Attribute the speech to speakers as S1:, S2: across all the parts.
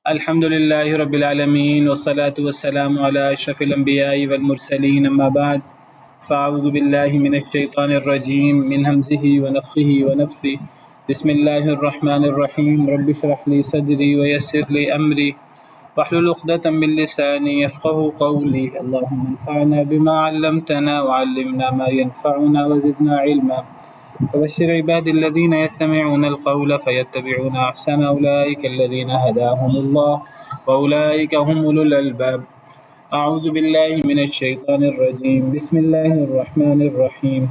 S1: الحمد لله رب العالمين والصلاة والسلام على أشرف الأنبياء والمرسلين أما بعد فأعوذ بالله من الشيطان الرجيم من همزه ونفخه ونفثه بسم الله الرحمن الرحيم رب اشرح لي صدري ويسر لي أمري واحلل عقدة من لساني يفقه قولي اللهم انفعنا بما علمتنا وعلمنا ما ينفعنا وزدنا علما وبشر عباد الذين يستمعون القول فيتبعون أحسن أولئك الذين هداهم الله وأولئك هم أولو الألباب أعوذ بالله من الشيطان الرجيم بسم الله الرحمن الرحيم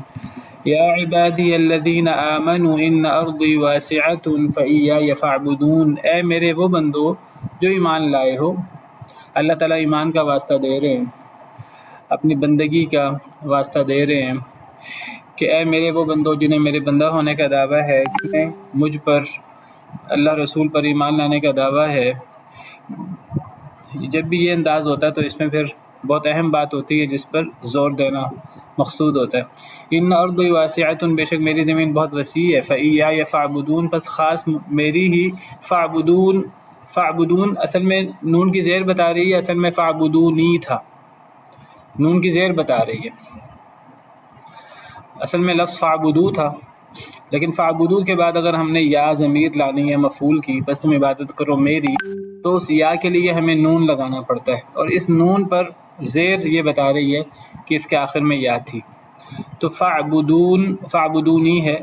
S1: يا عبادي الذين آمنوا إن أرضي واسعة فإياي فاعبدون اے میرے وہ بندو جو ایمان لائے ہو۔ اللہ تعالیٰ ایمان کا واسطہ دے رہے ہیں، اپنی بندگی کا واسطہ دے رہے ہیں کہ اے میرے وہ بندو جنہیں میرے بندہ ہونے کا دعویٰ ہے، جنہیں مجھ پر اللہ رسول پر ایمان لانے کا دعویٰ ہے۔ جب بھی یہ انداز ہوتا ہے تو اس میں پھر بہت اہم بات ہوتی ہے جس پر زور دینا مقصود ہوتا ہے۔ ان ارضی واسعۃ، بے شک میری زمین بہت وسیع ہے، فإیایا فاعبدون، پس خاص میری ہی فاعبدون۔ فاعبدون اصل میں نون کی زیر بتا رہی ہے، اصل میں فاعبدونی تھا، نون کی زیر بتا رہی ہے، اصل میں لفظ فاعبدو تھا، لیکن فاعبدو کے بعد اگر ہم نے یا ضمیر لانی ہے مفعول کی، بس تم عبادت کرو میری، تو اس یا کے لیے ہمیں نون لگانا پڑتا ہے، اور اس نون پر زیر یہ بتا رہی ہے کہ اس کے آخر میں یا تھی، تو فاعبدون فاعبدونی ہے،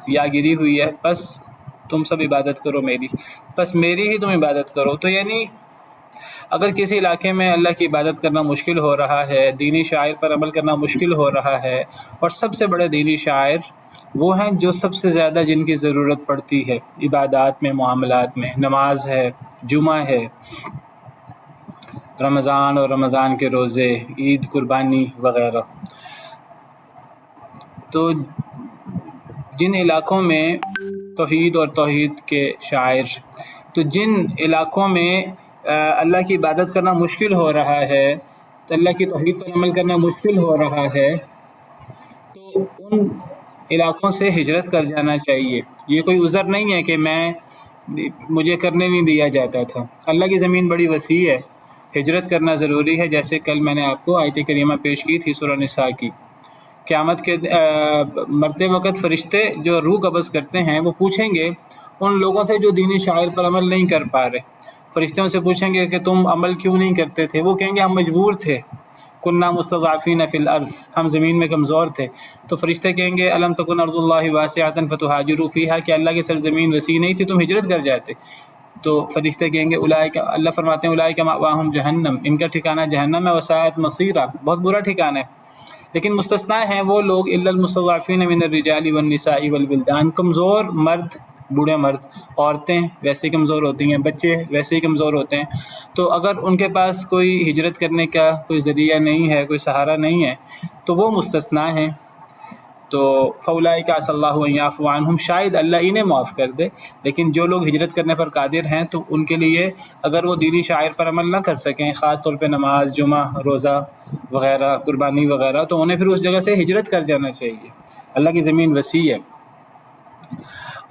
S1: یا گری ہوئی ہے، پس تم سب عبادت کرو میری، پس میری ہی تم عبادت کرو۔ تو یعنی اگر کسی علاقے میں اللہ کی عبادت کرنا مشکل ہو رہا ہے، دینی شاعر پر عمل کرنا مشکل ہو رہا ہے، اور سب سے بڑے دینی شاعر وہ ہیں جو سب سے زیادہ جن کی ضرورت پڑتی ہے عبادات میں، معاملات میں، نماز ہے، جمعہ ہے، رمضان اور رمضان کے روزے، عید، قربانی وغیرہ۔ تو جن علاقوں میں توحید اور توحید کے شاعر، تو جن علاقوں میں اللہ کی عبادت کرنا مشکل ہو رہا ہے، تو اللہ کی توحید پر عمل کرنا مشکل ہو رہا ہے، تو ان علاقوں سے ہجرت کر جانا چاہیے۔ یہ کوئی عذر نہیں ہے کہ مجھے کرنے نہیں دیا جاتا تھا، اللہ کی زمین بڑی وسیع ہے، ہجرت کرنا ضروری ہے، جیسے کل میں نے آپ کو آیت کریمہ پیش کی تھی سورہ نساء کی۔ قیامت کے مرتے وقت فرشتے جو روح قبض کرتے ہیں وہ پوچھیں گے ان لوگوں سے جو دینی شاعر پر عمل نہیں کر پا رہے، فرشتے ان سے پوچھیں گے کہ تم عمل کیوں نہیں کرتے تھے؟ وہ کہیں گے ہم مجبور تھے، کننا مستضعفین فی الارض، ہم زمین میں کمزور تھے۔ تو فرشتے کہیں گے الم تکن ارض اللہ واسعۃ فتہاجروا فیہا، کہ اللہ کی سرزمین وسیع نہیں تھی تم ہجرت کر جاتے؟ تو فرشتے کہیں گے اولئک، اللہ فرماتے ہیں اولئک مأواہم جہنم، ان کا ٹھکانہ جہنم ہے، وساءت مصیرا، بہت برا ٹھکانہ ہے۔ لیکن مستثنیٰ ہیں وہ لوگ الا المستضعفین من الرجال والنساء والولدان، کمزور مرد، بوڑھے مرد، عورتیں ویسے ہی کمزور ہوتی ہیں، بچے ویسے ہی کمزور ہوتے ہیں، تو اگر ان کے پاس کوئی ہجرت کرنے کا کوئی ذریعہ نہیں ہے، کوئی سہارا نہیں ہے، تو وہ مستثنیٰ ہیں۔ تو فاولئک عسى اللہ ان یعفو عنہم، شاید اللہ انہیں معاف کر دے، لیکن جو لوگ ہجرت کرنے پر قادر ہیں تو ان کے لیے اگر وہ دینی شاعر پر عمل نہ کر سکیں، خاص طور پہ نماز، جمعہ، روزہ وغیرہ، قربانی وغیرہ، تو انہیں پھر اس جگہ سے ہجرت کر جانا چاہیے، اللہ کی زمین وسیع ہے۔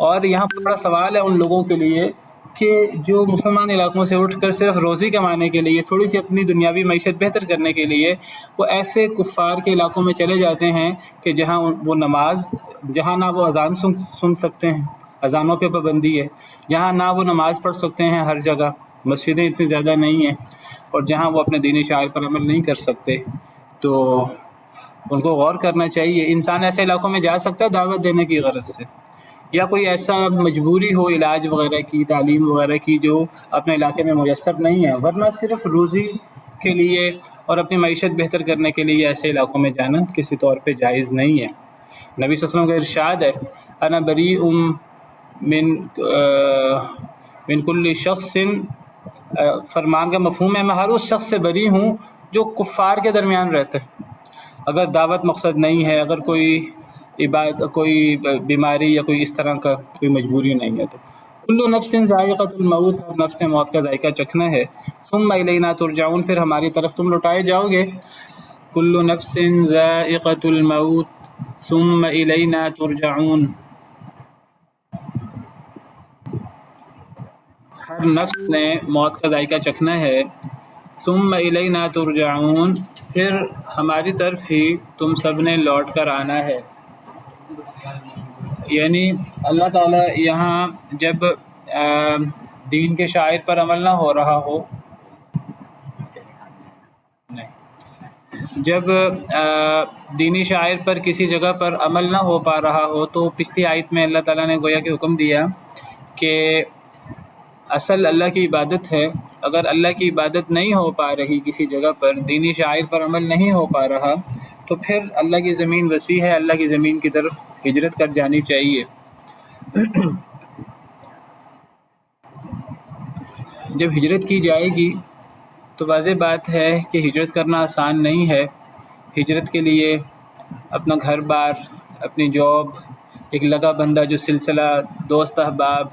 S1: اور یہاں پر بڑا سوال ہے ان لوگوں کے لیے کہ جو مسلمان علاقوں سے اٹھ کر صرف روزی کمانے کے لیے، تھوڑی سی اپنی دنیاوی معیشت بہتر کرنے کے لیے وہ ایسے کفار کے علاقوں میں چلے جاتے ہیں کہ جہاں وہ نماز، جہاں نہ وہ اذان سن سکتے ہیں، اذانوں پہ پابندی ہے، جہاں نہ وہ نماز پڑھ سکتے ہیں ہر جگہ، مسجدیں اتنی زیادہ نہیں ہیں، اور جہاں وہ اپنے دینی شاعر پر عمل نہیں کر سکتے، تو ان کو غور کرنا چاہیے۔ انسان ایسے علاقوں میں جا سکتا ہے دعوت دینے کی غرض سے، یا کوئی ایسا مجبوری ہو علاج وغیرہ کی، تعلیم وغیرہ کی، جو اپنے علاقے میں میسر نہیں ہے، ورنہ صرف روزی کے لیے اور اپنی معیشت بہتر کرنے کے لیے ایسے علاقوں میں جانا کسی طور پہ جائز نہیں ہے۔ نبی صلی اللہ علیہ وسلم کا ارشاد ہے انا بریء من کل شخص، فرمان کا مفہوم ہے میں ہر اس شخص سے بری ہوں جو کفار کے درمیان رہتا ہے۔ اگر دعوت مقصد نہیں ہے، اگر کوئی بیماری یا کوئی اس طرح کا کوئی مجبوری نہیں ہے، تو کل نفس ذائقۃ الموت، ہر نفس نے موت کا ذائقہ چکھنا ہے، ثم الینا ترجعون، پھر ہماری طرف تم لوٹائے جاؤ گے۔ کل نفس ذائقۃ الموت ثم الینا ترجعون، ہر نفس نے موت کا ذائقہ چکھنا ہے. ثم الینا ترجعون، پھر ہماری طرف ہی تم سب نے لوٹ کر آنا ہے. یعنی اللہ تعالیٰ یہاں جب دین کے شاعر پر عمل نہ ہو رہا ہو، جب دینی شاعر پر کسی جگہ پر عمل نہ ہو پا رہا ہو، تو پچھلی آیت میں اللہ تعالیٰ نے گویا کہ حکم دیا کہ اصل اللہ کی عبادت ہے. اگر اللہ کی عبادت نہیں ہو پا رہی کسی جگہ پر، دینی شاعر پر عمل نہیں ہو پا رہا، تو پھر اللہ کی زمین وسیع ہے، اللہ کی زمین کی طرف ہجرت کر جانی چاہیے. جب ہجرت کی جائے گی تو واضح بات ہے کہ ہجرت کرنا آسان نہیں ہے. ہجرت کے لیے اپنا گھر بار، اپنی جاب، ایک لگا بندہ جو سلسلہ، دوست احباب،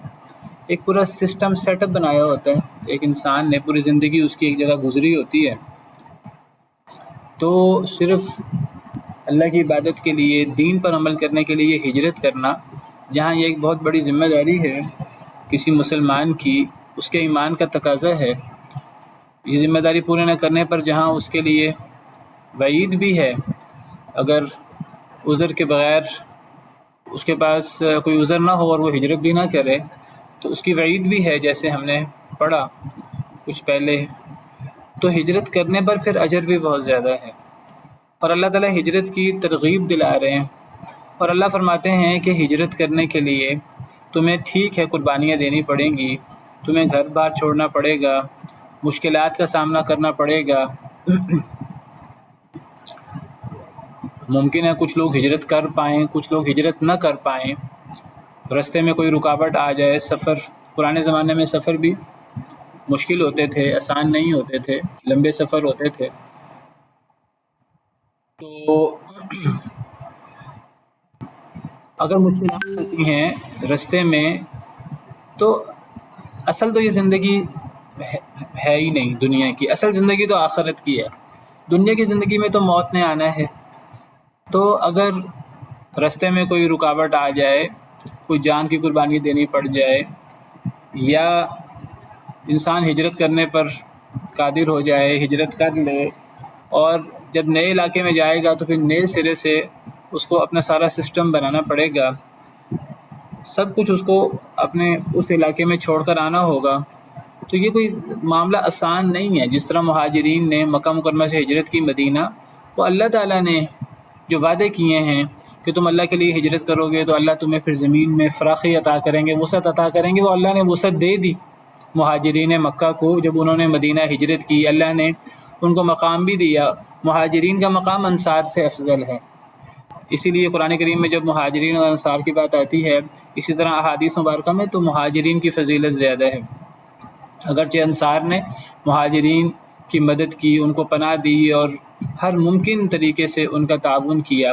S1: ایک پورا سسٹم سیٹ اپ بنایا ہوتا ہے. ایک انسان نے پوری زندگی اس کی ایک جگہ گزری ہوتی ہے. تو صرف اللہ کی عبادت کے لیے، دین پر عمل کرنے کے لیے ہجرت کرنا، جہاں یہ ایک بہت بڑی ذمہ داری ہے کسی مسلمان کی، اس کے ایمان کا تقاضا ہے. یہ ذمہ داری پورے نہ کرنے پر جہاں اس کے لیے وعید بھی ہے، اگر عذر کے بغیر اس کے پاس کوئی عذر نہ ہو اور وہ ہجرت بھی نہ کرے تو اس کی وعید بھی ہے، جیسے ہم نے پڑھا کچھ پہلے. تو ہجرت کرنے پر پھر اجر بھی بہت زیادہ ہے، اور اللہ تعالیٰ ہجرت کی ترغیب دلا رہے ہیں. اور اللہ فرماتے ہیں کہ ہجرت کرنے کے لیے تمہیں ٹھیک ہے قربانیاں دینی پڑیں گی، تمہیں گھر بار چھوڑنا پڑے گا، مشکلات کا سامنا کرنا پڑے گا. ممکن ہے کچھ لوگ ہجرت کر پائیں، کچھ لوگ ہجرت نہ کر پائیں، رستے میں کوئی رکاوٹ آ جائے. سفر، پرانے زمانے میں سفر بھی مشکل ہوتے تھے، آسان نہیں ہوتے تھے، لمبے سفر ہوتے تھے. تو اگر مشکلات ہوتی ہیں رستے میں، تو اصل تو یہ زندگی ہے ہی نہیں دنیا کی، اصل زندگی تو آخرت کی ہے. دنیا کی زندگی میں تو موت نے آنا ہے. تو اگر رستے میں کوئی رکاوٹ آ جائے، کوئی جان کی قربانی دینی پڑ جائے، یا انسان ہجرت کرنے پر قادر ہو جائے، ہجرت کر لے، اور جب نئے علاقے میں جائے گا تو پھر نئے سرے سے اس کو اپنا سارا سسٹم بنانا پڑے گا، سب کچھ اس کو اپنے اس علاقے میں چھوڑ کر آنا ہوگا. تو یہ کوئی معاملہ آسان نہیں ہے. جس طرح مہاجرین نے مکہ مکرمہ سے ہجرت کی مدینہ، وہ اللہ تعالیٰ نے جو وعدے کیے ہیں کہ تم اللہ کے لیے ہجرت کرو گے تو اللہ تمہیں پھر زمین میں فراخی عطا کریں گے، وسعت عطا کریں گے. وہ اللہ نے وسعت دے دی مہاجرین مکہ کو. جب انہوں نے مدینہ ہجرت کی، اللہ نے ان کو مقام بھی دیا. مہاجرین کا مقام انصار سے افضل ہے. اسی لیے قرآن کریم میں جب مہاجرین اور انصار کی بات آتی ہے، اسی طرح احادیث مبارکہ میں، تو مہاجرین کی فضیلت زیادہ ہے. اگرچہ انصار نے مہاجرین کی مدد کی، ان کو پناہ دی اور ہر ممکن طریقے سے ان کا تعاون کیا،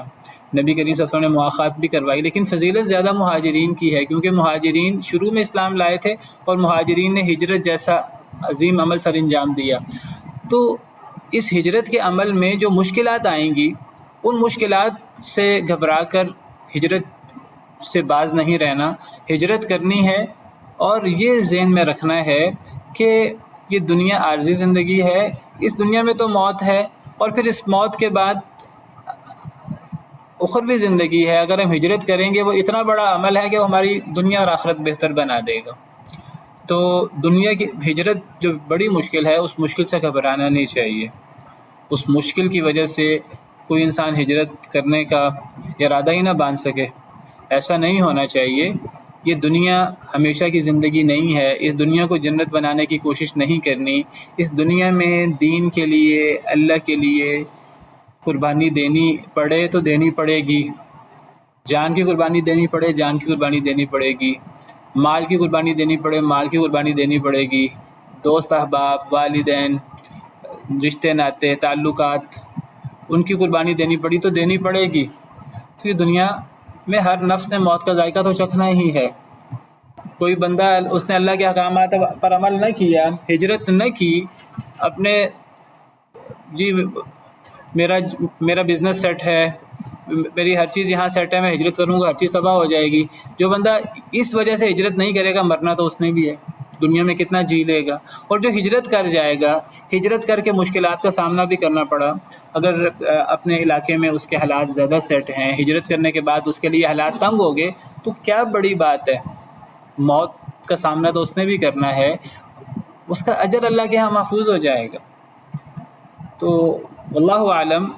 S1: نبی کریم صلی اللہ علیہ وسلم نے مواخات بھی کروائی، لیکن فضیلت زیادہ مہاجرین کی ہے، کیونکہ مہاجرین شروع میں اسلام لائے تھے اور مہاجرین نے ہجرت جیسا عظیم عمل سر انجام دیا. تو اس ہجرت کے عمل میں جو مشکلات آئیں گی، ان مشکلات سے گھبرا کر ہجرت سے باز نہیں رہنا، ہجرت کرنی ہے. اور یہ ذہن میں رکھنا ہے کہ یہ دنیا عارضی زندگی ہے، اس دنیا میں تو موت ہے، اور پھر اس موت کے بعد اخروی زندگی ہے. اگر ہم ہجرت کریں گے، وہ اتنا بڑا عمل ہے کہ وہ ہماری دنیا اور آخرت بہتر بنا دے گا. تو دنیا کی ہجرت جو بڑی مشکل ہے، اس مشکل سے گھبرانا نہیں چاہیے. اس مشکل کی وجہ سے کوئی انسان ہجرت کرنے کا ارادہ ہی نہ باندھ سکے، ایسا نہیں ہونا چاہیے. یہ دنیا ہمیشہ کی زندگی نہیں ہے. اس دنیا کو جنت بنانے کی کوشش نہیں کرنی. اس دنیا میں دین کے لیے، اللہ کے لیے قربانی دینی پڑے تو دینی پڑے گی. جان کی قربانی دینی پڑے، جان کی قربانی دینی پڑے گی. مال کی قربانی دینی پڑے، مال کی قربانی دینی پڑے گی. دوست احباب، والدین، رشتے ناتے، تعلقات، ان کی قربانی دینی پڑی تو دینی پڑے گی. تو یہ دنیا میں ہر نفس نے موت کا ذائقہ تو چکھنا ہی ہے. کوئی بندہ اس نے اللہ کے احکامات پر عمل نہ کیا، ہجرت نہ کی، اپنے جی میرا بزنس سیٹ ہے، میری ہر چیز یہاں سیٹ ہے، میں ہجرت کروں گا ہر چیز تباہ ہو جائے گی. جو بندہ اس وجہ سے ہجرت نہیں کرے گا، مرنا تو اس نے بھی ہے. دنیا میں کتنا جی لے گا. اور جو ہجرت کر جائے گا، ہجرت کر کے مشکلات کا سامنا بھی کرنا پڑا، اگر اپنے علاقے میں اس کے حالات زیادہ سیٹ ہیں، ہجرت کرنے کے بعد اس کے لیے حالات تنگ ہو گئے، تو کیا بڑی بات ہے، موت کا سامنا تو اس نے بھی کرنا ہے، اس کا اجر اللہ کے ہاں محفوظ ہو جائے گا. تو واللہ عالم،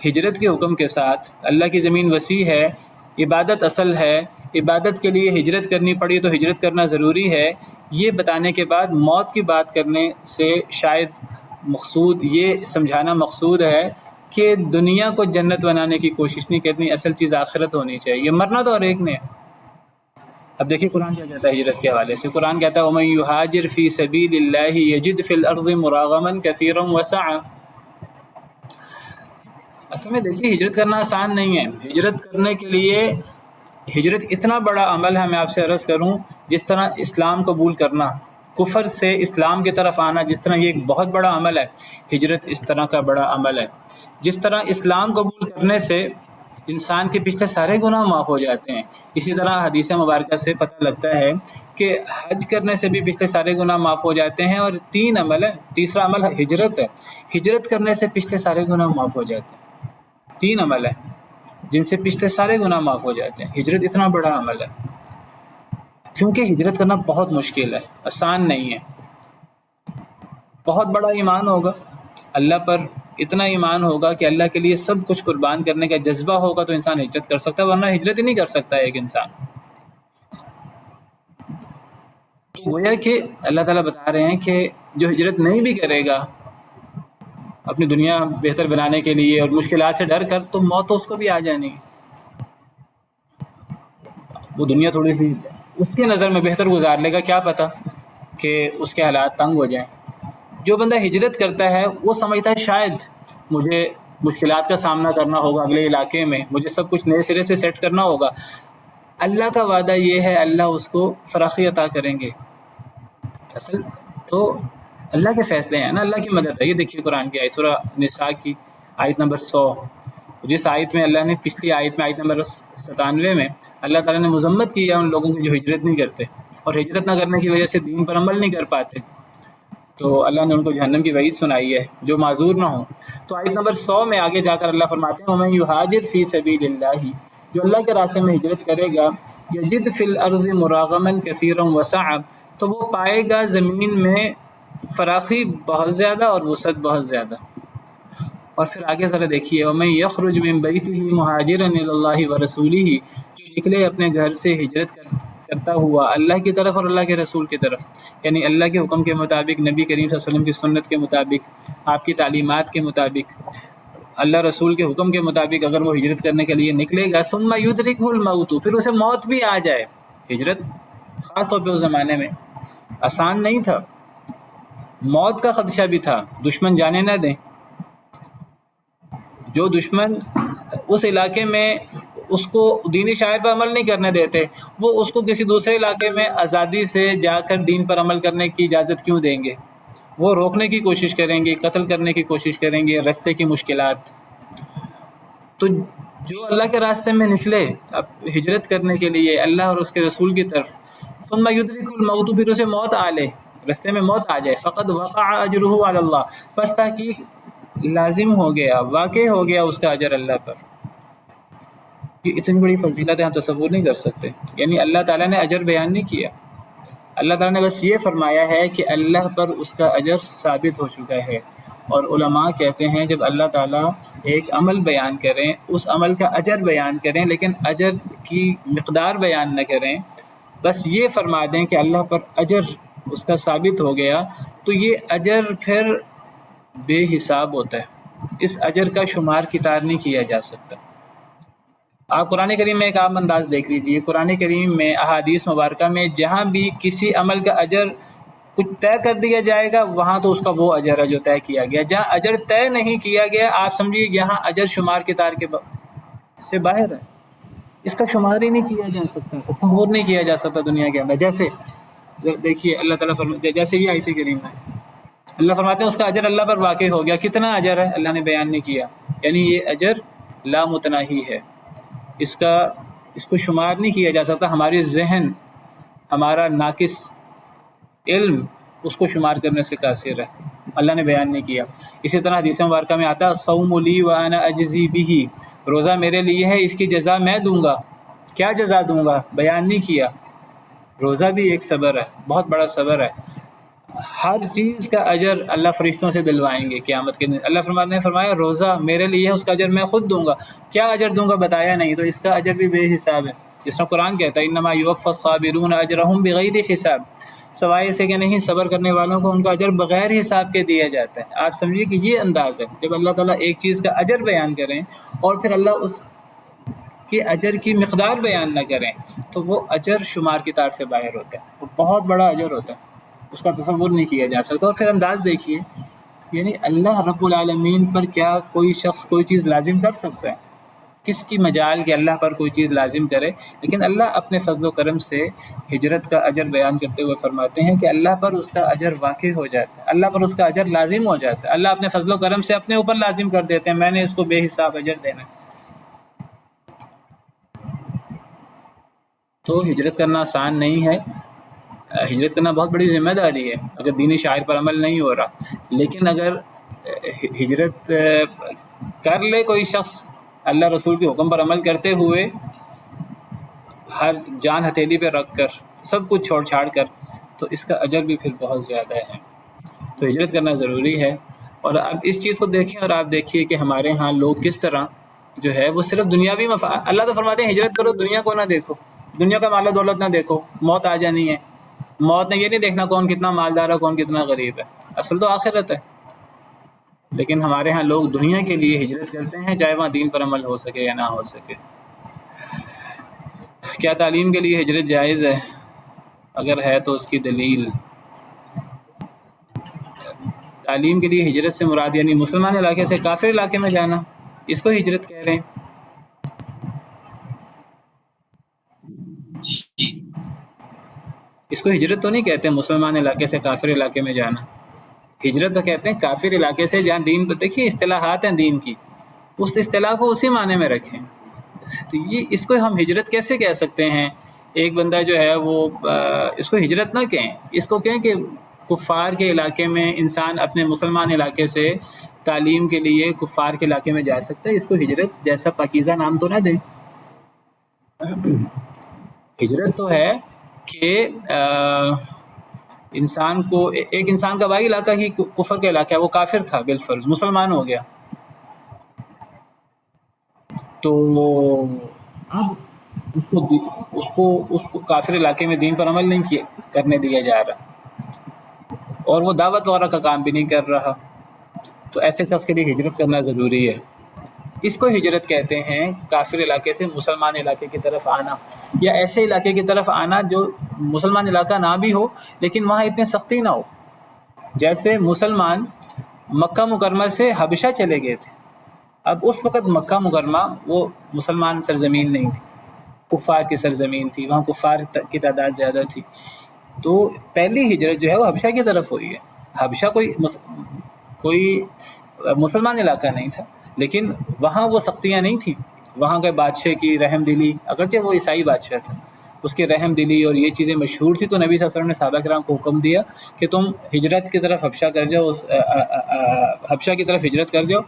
S1: ہجرت کے حکم کے ساتھ اللہ کی زمین وسیع ہے، عبادت اصل ہے، عبادت کے لیے ہجرت کرنی پڑی تو ہجرت کرنا ضروری ہے، یہ بتانے کے بعد موت کی بات کرنے سے شاید مقصود یہ سمجھانا مقصود ہے کہ دنیا کو جنت بنانے کی کوشش نہیں کرنی، اصل چیز آخرت ہونی چاہیے. مرنا تو ہر ایک نے. اب دیکھیے قرآن کیا کہتا ہے ہجرت کے حوالے سے. قرآن کہتا ہے وَمَن يُهَاجِرْ فِي سَبِيلِ اللَّهِ يَجِدْ فِي الْأَرْضِ مُرَاغَمًا كَثِيرًا وَسَعًا. اصل میں دیکھیے ہجرت کرنا آسان نہیں ہے. ہجرت کرنے کے لیے ہجرت اتنا بڑا عمل ہے، میں آپ سے عرض کروں، جس طرح اسلام قبول کرنا، کفر سے اسلام کی طرف آنا، جس طرح یہ ایک بہت بڑا عمل ہے، ہجرت اس طرح کا بڑا عمل ہے. جس طرح اسلام قبول کرنے سے انسان کے پچھلے سارے گناہ معاف ہو جاتے ہیں، اسی طرح حدیث مبارکہ سے پتہ لگتا ہے کہ حج کرنے سے بھی پچھلے سارے گناہ معاف ہو جاتے ہیں. اور 3 عمل ہے، تیسرا عمل ہجرت ہے، ہجرت کرنے سے پچھلے سارے گناہ معاف ہو جاتے ہیں. 3 عمل ہے جن سے پچھلے سارے گناہ معاف ہو جاتے ہیں. ہجرت اتنا بڑا عمل ہے، کیونکہ ہجرت کرنا بہت مشکل ہے، آسان نہیں ہے. بہت بڑا ایمان ہوگا اللہ پر، اتنا ایمان ہوگا کہ اللہ کے لیے سب کچھ قربان کرنے کا جذبہ ہوگا تو انسان ہجرت کر سکتا ہے، ورنہ ہجرت ہی نہیں کر سکتا ایک انسان. تو گویا کہ اللہ تعالیٰ بتا رہے ہیں کہ جو ہجرت نہیں بھی کرے گا اپنی دنیا بہتر بنانے کے لیے اور مشکلات سے ڈر کر، تو موت تو اس کو بھی آ جانی ہے. وہ دنیا تھوڑی سی اس کی نظر میں بہتر گزار لے گا، کیا پتہ کہ اس کے حالات تنگ ہو جائیں. جو بندہ ہجرت کرتا ہے وہ سمجھتا ہے شاید مجھے مشکلات کا سامنا کرنا ہوگا اگلے علاقے میں، مجھے سب کچھ نئے سرے سے سیٹ کرنا ہوگا. اللہ کا وعدہ یہ ہے اللہ اس کو فراخی عطا کریں گے. اصل تو اللہ کے فیصلے ہیں نا، اللہ کی مدد ہے. یہ دیکھیے قرآن کی آیت سورہ نساء کی آیت نمبر 100، جس آیت میں اللہ نے پچھلی آیت میں آیت نمبر 97 میں اللہ تعالیٰ نے مذمت کی ہے ان لوگوں کی جو ہجرت نہیں کرتے اور ہجرت نہ کرنے کی وجہ سے دین پر عمل نہیں کر پاتے، تو اللہ نے ان کو جہنم کی وعید سنائی ہے جو معذور نہ ہوں. تو آیت نمبر 100 میں آگے جا کر اللہ فرماتے ہیں وَمَن يُهَاجِرْ فِي سَبِيلِ اللَّهِ، جو اللہ کے راستے میں ہجرت کرے گا، يَجِدْ فِي الْأَرْضِ مُرَاغَمًا كَثِيرًا وَسَعًا، تو وہ پائے گا زمین میں فراخی بہت زیادہ اور وسعت بہت زیادہ. اور پھر آگے ذرا دیکھیے وَمَن يَخْرُجْ مِن بَيْتِهِ مُهَاجِرًا إِلَى اللَّهِ وَرَسُولِهِ، جو نکلے اپنے گھر سے ہجرت کرتا ہوا اللہ کی طرف اور اللہ کے رسول کی طرف، یعنی اللہ کے حکم کے مطابق، نبی کریم صلی اللہ علیہ وسلم کی سنت کے مطابق، آپ کی تعلیمات کے مطابق، اللہ رسول کے حکم کے مطابق اگر وہ ہجرت کرنے کے لیے نکلے گا، ثم يدركه الموت، پھر اسے موت بھی آ جائے. ہجرت خاص طور پہ اس زمانے میں آسان نہیں تھا، موت کا خدشہ بھی تھا، دشمن جانے نہ دیں. جو دشمن اس علاقے میں اس کو دینی شاعر پر عمل نہیں کرنے دیتے، وہ اس کو کسی دوسرے علاقے میں آزادی سے جا کر دین پر عمل کرنے کی اجازت کیوں دیں گے؟ وہ روکنے کی کوشش کریں گے، قتل کرنے کی کوشش کریں گے، راستے کی مشکلات. تو جو اللہ کے راستے میں نکلے اب ہجرت کرنے کے لیے اللہ اور اس کے رسول کی طرف، ثم يدرك الموت، پھر اسے موت آ لے، راستے میں موت آ جائے، فقد وقع اجره على اللہ، پس تحقیق لازم ہو گیا، واقع ہو گیا اس کا اجر اللہ پر. یہ اتنی بڑی فضیلت ہے ہم تصور نہیں کر سکتے. یعنی اللہ تعالیٰ نے اجر بیان نہیں کیا، اللہ تعالیٰ نے بس یہ فرمایا ہے کہ اللہ پر اس کا اجر ثابت ہو چکا ہے. اور علماء کہتے ہیں جب اللہ تعالیٰ ایک عمل بیان کریں، اس عمل کا اجر بیان کریں، لیکن اجر کی مقدار بیان نہ کریں، بس یہ فرما دیں کہ اللہ پر اجر اس کا ثابت ہو گیا، تو یہ اجر پھر بے حساب ہوتا ہے، اس اجر کا شمار کتار نہیں کیا جا سکتا. آپ قرآن کریم میں ایک عام انداز دیکھ لیجئے، قرآن کریم میں احادیث مبارکہ میں جہاں بھی کسی عمل کا اجر کچھ طے کر دیا جائے گا، وہاں تو اس کا وہ اجر ہے جو طے کیا گیا. جہاں اجر طے نہیں کیا گیا، آپ سمجھیے یہاں اجر شمار کتار کے سے باہر ہے، اس کا شمار ہی نہیں کیا جا سکتا، تصور نہیں کیا جا سکتا دنیا کے اندر. جیسے دیکھیے اللہ تعالیٰ فرماتے، جیسے یہ آیت کریم ہے، اللہ فرماتے ہیں اس کا اجر اللہ پر واقع ہو گیا. کتنا اجر ہے اللہ نے بیان نہیں کیا، یعنی یہ اجر لامتناہی ہے، اس کو شمار نہیں کیا جا سکتا. ہماری ذہن، ہمارا ناقص علم اس کو شمار کرنے سے قاصر ہے، اللہ نے بیان نہیں کیا۔ اسی طرح حدیث مبارکہ میں آتا ہے الصوم لی وانا اجزی بہ، روزہ میرے لیے ہے، اس کی جزا میں دوں گا۔ کیا جزا دوں گا بیان نہیں کیا۔ روزہ بھی ایک صبر ہے، بہت بڑا صبر ہے۔ ہر چیز کا اجر اللہ فرشتوں سے دلوائیں گے قیامت کے دن۔ اللہ نے فرمایا روزہ میرے لیے ہے، اس کا اجر میں خود دوں گا۔ کیا اجر دوں گا بتایا نہیں، تو اس کا اجر بھی بے حساب ہے۔ جس طرح قرآن کہتا ہے انما یوفی الصابرون اجرہم بغیر حساب، سوائے سے کہ نہیں صبر کرنے والوں کو ان کا اجر بغیر حساب کے دیا جاتا ہے۔ آپ سمجھیے کہ یہ انداز ہے جب اللہ تعالیٰ ایک چیز کا اجر بیان کریں اور پھر اللہ اس کے اجر کی مقدار بیان نہ کریں، تو وہ اجر شمار کی تعداد سے باہر ہوتا ہے، وہ بہت بڑا اجر ہوتا ہے، اس کا تصور نہیں کیا جا سکتا۔ اور پھر انداز دیکھیے، یعنی اللہ رب العالمین پر کیا کوئی شخص کوئی چیز لازم کر سکتا ہے؟ کس کی مجال کہ اللہ پر کوئی چیز لازم کرے؟ لیکن اللہ اپنے فضل و کرم سے ہجرت کا اجر بیان کرتے ہوئے فرماتے ہیں کہ اللہ پر اس کا اجر واقع ہو جاتا ہے، اللہ پر اس کا اجر لازم ہو جاتا ہے، اللہ اپنے فضل و کرم سے اپنے اوپر لازم کر دیتے ہیں، میں نے اس کو بے حساب اجر دینا ہے۔ تو ہجرت کرنا آسان نہیں ہے، ہجرت کرنا بہت بڑی ذمہ داری ہے اگر دینی شاعر پر عمل نہیں ہو رہا۔ لیکن اگر ہجرت کر لے کوئی شخص اللہ رسول کے حکم پر عمل کرتے ہوئے، ہر جان ہتھیلی پہ رکھ کر سب کچھ چھوڑ چھاڑ کر، تو اس کا اجر بھی پھر بہت زیادہ ہے۔ تو ہجرت کرنا ضروری ہے۔ اور اب اس چیز کو دیکھیں اور آپ دیکھیے کہ ہمارے ہاں لوگ کس طرح جو ہے وہ صرف دنیاوی اللہ تو فرماتے ہیں ہجرت کرو، دنیا کو نہ دیکھو، دنیا کا مال و دولت نہ دیکھو، موت آ جانی ہے۔ موت نے یہ نہیں دیکھنا کون کتنا مالدار ہے کون کتنا غریب ہے، اصل تو آخرت ہے۔ لیکن ہمارے ہاں لوگ دنیا کے لیے ہجرت کرتے ہیں، چاہے وہاں دین پر عمل ہو سکے یا نہ ہو سکے۔ کیا تعلیم کے لیے ہجرت جائز ہے؟ اگر ہے تو اس کی دلیل۔ تعلیم کے لیے ہجرت سے مراد یعنی مسلمان علاقے سے کافر علاقے میں جانا، اس کو ہجرت کہہ رہے ہیں۔ اس کو ہجرت تو نہیں کہتے مسلمان علاقے سے کافر علاقے میں جانا، ہجرت تو کہتے ہیں کافر علاقے سے جہاں دین پر، دیکھیے اصطلاحات ہیں دین کی، اس اصطلاح کو اسی معنی میں رکھیں۔ تو یہ اس کو ہم ہجرت کیسے کہہ سکتے ہیں؟ ایک بندہ جو ہے وہ اس کو ہجرت نہ کہیں، اس کو کہیں کہ کفار کے علاقے میں انسان اپنے مسلمان علاقے سے تعلیم کے لیے کفار کے علاقے میں جا سکتا ہے، اس کو ہجرت جیسا پاکیزہ نام تو نہ دیں۔ ہجرت تو ہے کہ انسان کو، ایک انسان کا باقی علاقہ ہی کفر کا علاقہ ہے، وہ کافر تھا بالفرض، مسلمان ہو گیا، تو اب اس کو کافر علاقے میں دین پر عمل نہیں کرنے دیا جا رہا، اور وہ دعوت وغیرہ کا کام بھی نہیں کر رہا، تو ایسے شخص کے لیے ہجرت کرنا ضروری ہے۔ اس کو ہجرت کہتے ہیں کافر علاقے سے مسلمان علاقے کی طرف آنا، یا ایسے علاقے کی طرف آنا جو مسلمان علاقہ نہ بھی ہو لیکن وہاں اتنی سختی نہ ہو۔ جیسے مسلمان مکہ مکرمہ سے حبشہ چلے گئے تھے، اب اس وقت مکہ مکرمہ وہ مسلمان سرزمین نہیں تھی، کفار کی سرزمین تھی، وہاں کفار کی تعداد زیادہ تھی، تو پہلی ہجرت جو ہے وہ حبشہ کی طرف ہوئی ہے۔ حبشہ کوئی مسلمان علاقہ نہیں تھا، لیکن وہاں وہ سختیاں نہیں تھیں، وہاں کے بادشاہ کی رحم دلی، اگرچہ وہ عیسائی بادشاہ تھا، اس کی رحم دلی اور یہ چیزیں مشہور تھی، تو نبی صلی اللہ علیہ وسلم نے صحابہ کرام کو حکم دیا کہ تم ہجرت کی طرف حبشہ کر جاؤ، حبشہ کی طرف ہجرت کر جاؤ،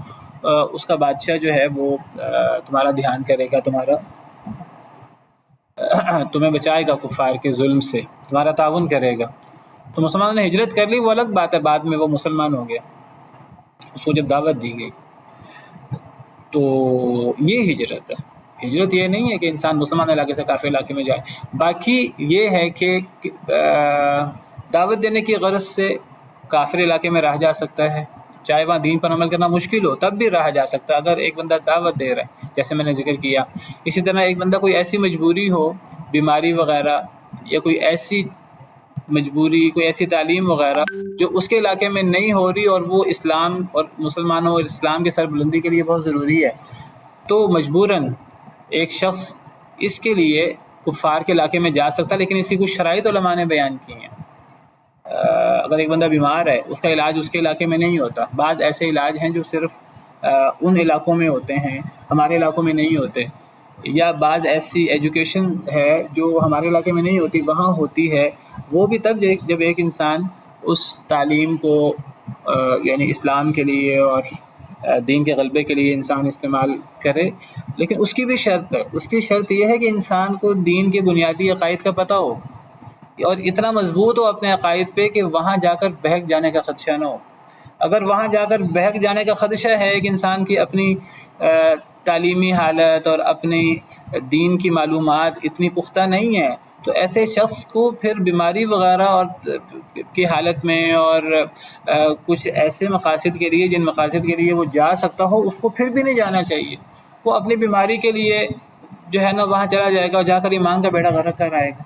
S1: اس کا بادشاہ جو ہے وہ تمہارا دھیان کرے گا، تمہیں بچائے گا کفار کے ظلم سے، تمہارا تعاون کرے گا۔ تو مسلمانوں نے ہجرت کر لی، وہ الگ بات ہے، بعد میں وہ مسلمان ہو گیا، اس کو جب دعوت دی گئی، تو یہ ہجرت ہے۔ ہجرت یہ نہیں ہے کہ انسان مسلمان علاقے سے کافر علاقے میں جائے، باقی یہ ہے کہ دعوت دینے کی غرض سے کافر علاقے میں رہ جا سکتا ہے، چاہے وہاں دین پر عمل کرنا مشکل ہو تب بھی رہا جا سکتا ہے اگر ایک بندہ دعوت دے رہا ہے، جیسے میں نے ذکر کیا۔ اسی طرح ایک بندہ کوئی ایسی مجبوری ہو، بیماری وغیرہ، یا کوئی ایسی مجبوری، کوئی ایسی تعلیم وغیرہ جو اس کے علاقے میں نہیں ہو رہی اور وہ اسلام اور مسلمانوں اور اسلام کی سربلندی کے لیے بہت ضروری ہے، تو مجبوراً ایک شخص اس کے لیے کفار کے علاقے میں جا سکتا ہے، لیکن اس کی کچھ شرائط علماء نے بیان کی ہیں۔ اگر ایک بندہ بیمار ہے، اس کا علاج اس کے علاقے میں نہیں ہوتا، بعض ایسے علاج ہیں جو صرف ان علاقوں میں ہوتے ہیں، ہمارے علاقوں میں نہیں ہوتے، یا بعض ایسی ایجوکیشن ہے جو ہمارے علاقے میں نہیں ہوتی، وہاں ہوتی ہے، وہ بھی تب جب ایک انسان اس تعلیم کو یعنی اسلام کے لیے اور دین کے غلبے کے لیے انسان استعمال کرے، لیکن اس کی بھی شرط ہے، اس کی شرط یہ ہے کہ انسان کو دین کے بنیادی عقائد کا پتہ ہو اور اتنا مضبوط ہو اپنے عقائد پہ کہ وہاں جا کر بہک جانے کا خدشہ نہ ہو۔ اگر وہاں جا کر بہک جانے کا خدشہ ہے، ایک انسان کی اپنی تعلیمی حالت اور اپنی دین کی معلومات اتنی پختہ نہیں ہے، تو ایسے شخص کو پھر بیماری وغیرہ اور کی حالت میں اور کچھ ایسے مقاصد کے لیے جن مقاصد کے لیے وہ جا سکتا ہو، اس کو پھر بھی نہیں جانا چاہیے۔ وہ اپنی بیماری کے لیے جو ہے نا وہاں چلا جائے گا اور جا کر ایمان کا بیڑا غرق کر آئے گا۔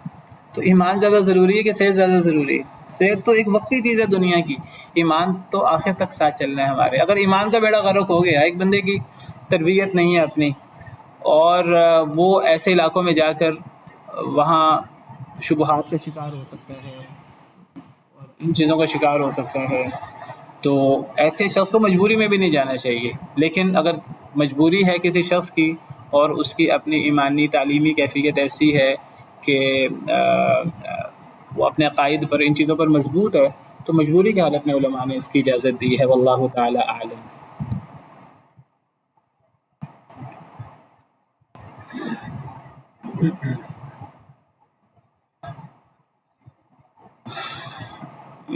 S1: تو ایمان زیادہ ضروری ہے کہ صحت زیادہ ضروری ہے؟ صحت تو ایک وقتی چیز ہے دنیا کی، ایمان تو آخر تک ساتھ چلنا ہے ہمارے۔ اگر ایمان کا بیڑا غرق ہو گیا، ایک بندے کی تربیت نہیں ہے اپنی، اور وہ ایسے علاقوں میں جا کر وہاں شبہات کا شکار ہو سکتا ہے اور ان چیزوں کا شکار ہو سکتا ہے، تو ایسے شخص کو مجبوری میں بھی نہیں جانا چاہیے۔ لیکن اگر مجبوری ہے کسی شخص کی اور اس کی اپنی ایمانی تعلیمی کیفیت ایسی ہے کہ وہ اپنے عقائد پر ان چیزوں پر مضبوط ہے، تو مجبوری کی حالت میں علماء نے اس کی اجازت دی ہے۔ واللہ تعالی اعلم۔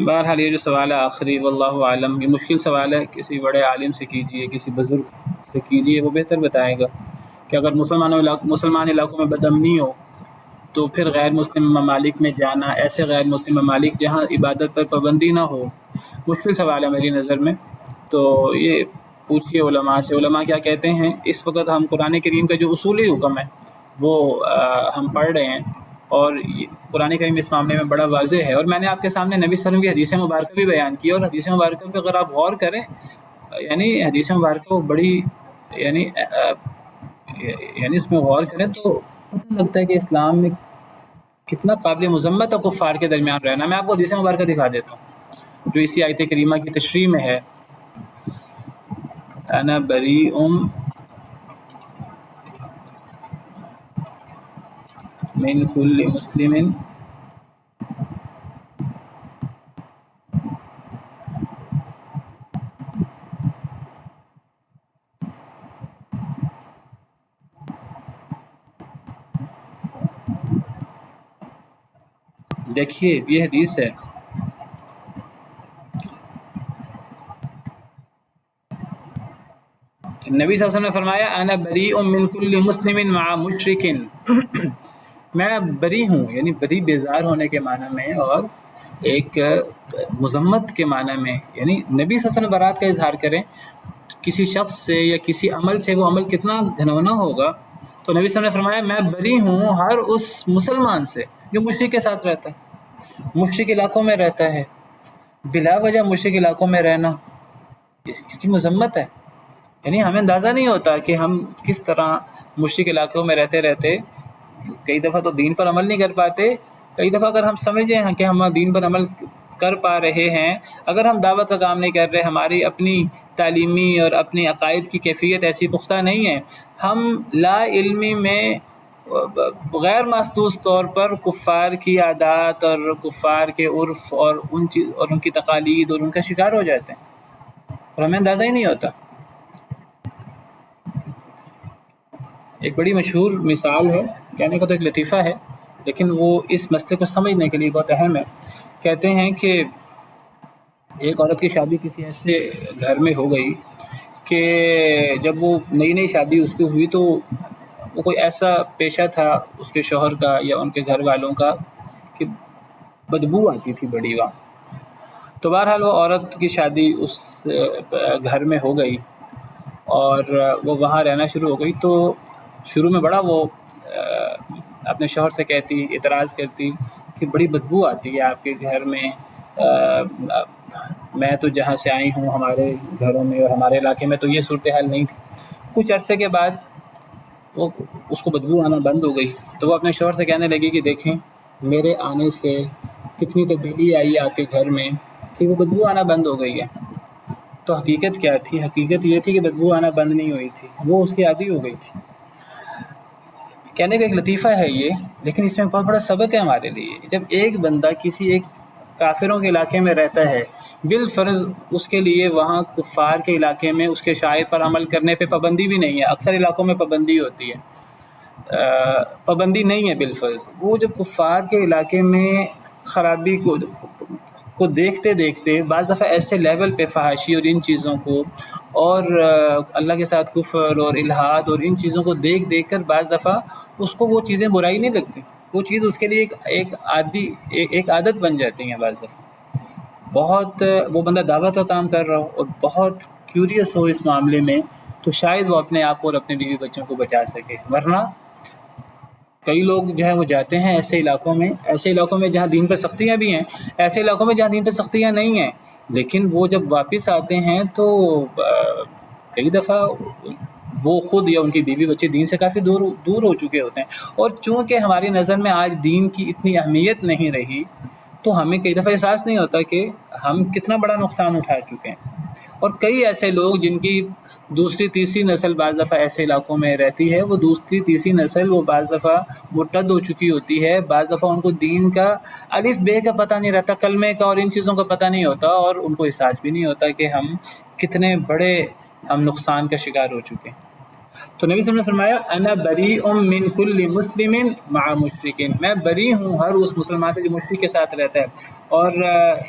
S1: بہرحال یہ جو سوال ہے آخری، واللہ عالم، یہ مشکل سوال ہے، کسی بڑے عالم سے کیجئے، کسی بزرگ سے کیجئے، وہ بہتر بتائے گا کہ اگر مسلمان علاقوں میں بدامنی ہو تو پھر غیر مسلم ممالک میں جانا، ایسے غیر مسلم ممالک جہاں عبادت پر پابندی نہ ہو، مشکل سوال ہے میری نظر میں۔ تو یہ پوچھئے علماء سے، علماء کیا کہتے ہیں۔ اس وقت ہم قرآن کریم کا جو اصولی حکم ہے وہ ہم پڑھ رہے ہیں، اور قرآن کریم اس معاملے میں بڑا واضح ہے، اور میں نے آپ کے سامنے نبی صلی اللہ علیہ وسلم کی حدیث مبارکہ بھی بیان کی، اور حدیث مبارکہ پہ اگر آپ غور کریں، یعنی حدیث مبارکہ وہ بڑی یعنی اس میں غور کریں تو پتہ لگتا ہے کہ اسلام میں کتنا قابل مذمت ہے کفار کے درمیان رہنا۔ میں آپ کو حدیث مبارکہ دکھا دیتا ہوں جو اسی آیت کریمہ کی تشریح میں ہے۔ انا بریء من کل مسلم دیکھیے یہ حدیث ہے، نبی صلی اللہ علیہ وسلم نے فرمایا انا بریء من کل مسلم مع مشرک، میں بری ہوں، یعنی بری بیزار ہونے کے معنی میں اور ایک مذمت کے معنی میں، یعنی نبی صلی اللہ علیہ وسلم برات کا اظہار کریں کسی شخص سے یا کسی عمل سے، وہ عمل کتنا گھنونا ہوگا، تو نبی صلی اللہ علیہ وسلم نے فرمایا میں بری ہوں ہر اس مسلمان سے جو مشرک کے ساتھ رہتا ہے، مشرک علاقوں میں رہتا ہے، بلا وجہ مشرک علاقوں میں رہنا اس کی مذمت ہے۔ یعنی ہمیں اندازہ نہیں ہوتا کہ ہم کس طرح مشرک علاقوں میں رہتے رہتے کئی دفعہ تو دین پر عمل نہیں کر پاتے، کئی دفعہ اگر ہم سمجھیں ہیں کہ ہم دین پر عمل کر پا رہے ہیں، اگر ہم دعوت کا کام نہیں کر رہے، ہماری اپنی تعلیمی اور اپنی عقائد کی کیفیت ایسی پختہ نہیں ہے، ہم لا علمی میں غیر محسوس طور پر کفار کی عادات اور کفار کے عرف اور ان کی تقالید اور ان کا شکار ہو جاتے ہیں اور ہمیں اندازہ ہی نہیں ہوتا۔ ایک بڑی مشہور مثال ہے، کہنے کا تو ایک لطیفہ ہے لیکن وہ اس مسئلے کو سمجھنے کے لیے بہت اہم ہے۔ کہتے ہیں کہ ایک عورت کی شادی کسی ایسے گھر میں ہو گئی کہ جب وہ نئی شادی اس کی ہوئی تو وہ کوئی ایسا پیشہ تھا اس کے شوہر کا یا ان کے گھر والوں کا کہ بدبو آتی تھی بڑی وہاں۔ تو بہرحال وہ عورت کی شادی اس گھر میں ہو گئی اور وہ وہاں رہنا شروع ہو گئی، تو شروع میں بڑا وہ اپنے شوہر سے کہتی، اعتراض کرتی کہ بڑی بدبو آتی ہے آپ کے گھر میں، میں تو جہاں سے آئی ہوں ہمارے گھروں میں اور ہمارے علاقے میں تو یہ صورتحال نہیں تھی۔ کچھ عرصے کے بعد وہ اس کو بدبو آنا بند ہو گئی، تو وہ اپنے شوہر سے کہنے لگی کہ دیکھیں میرے آنے سے کتنی تبدیلی آئی آپ کے گھر میں کہ وہ بدبو آنا بند ہو گئی ہے۔ تو حقیقت کیا تھی؟ حقیقت یہ تھی کہ بدبو آنا بند نہیں ہوئی تھی، وہ اس کی عادی ہو گئی تھی۔ کہنے کا ایک لطیفہ ہے یہ، لیکن اس میں بہت بڑا سبق ہے ہمارے لیے۔ جب ایک بندہ کسی ایک کافروں کے علاقے میں رہتا ہے، بالفرض اس کے لیے وہاں کفار کے علاقے میں اس کے شاعر پر عمل کرنے پہ پابندی بھی نہیں ہے، اکثر علاقوں میں پابندی ہوتی ہے، پابندی نہیں ہے بالفرض۔ وہ جب کفار کے علاقے میں خرابی کو دیکھتے دیکھتے بعض دفعہ ایسے لیول پہ فحاشی اور ان چیزوں کو اور اللہ کے ساتھ کفر اور الحاد اور ان چیزوں کو دیکھ دیکھ کر بعض دفعہ اس کو وہ چیزیں برائی نہیں لگتی، وہ چیز اس کے لیے ایک عادت بن جاتی ہیں۔ بعض دفعہ بہت وہ بندہ دعوت کا کام کر رہا ہو اور بہت کیوریس ہو اس معاملے میں، تو شاید وہ اپنے آپ کو اور اپنے بیوی بچوں کو بچا سکے۔ ورنہ کئی لوگ جو ہے وہ جاتے ہیں ایسے علاقوں میں جہاں دین پر سختیاں بھی ہیں، ایسے علاقوں میں جہاں دین پر سختیاں نہیں ہیں، لیکن وہ جب واپس آتے ہیں تو کئی دفعہ وہ خود یا ان کی بیوی بچے دین سے کافی دور ہو چکے ہوتے ہیں، اور چونکہ ہماری نظر میں آج دین کی اتنی اہمیت نہیں رہی، تو ہمیں کئی دفعہ احساس نہیں ہوتا کہ ہم کتنا بڑا نقصان اٹھا چکے ہیں۔ اور کئی ایسے لوگ جن کی دوسری تیسری نسل بعض دفعہ ایسے علاقوں میں رہتی ہے، وہ دوسری تیسری نسل وہ بعض دفعہ مرتد ہو چکی ہوتی ہے، بعض دفعہ ان کو دین کا الف بے کا پتہ نہیں رہتا، کلمے کا اور ان چیزوں کا پتہ نہیں ہوتا، اور ان کو احساس بھی نہیں ہوتا کہ ہم کتنے بڑے نقصان کا شکار ہو چکے ہیں۔ تو نبی صلی اللہ علیہ وسلم نے فرمایا انا بریء من کل مسلم مع مشرک، میں بری ہوں ہر اس مسلمان سے جو مشرک کے ساتھ رہتا ہے۔ اور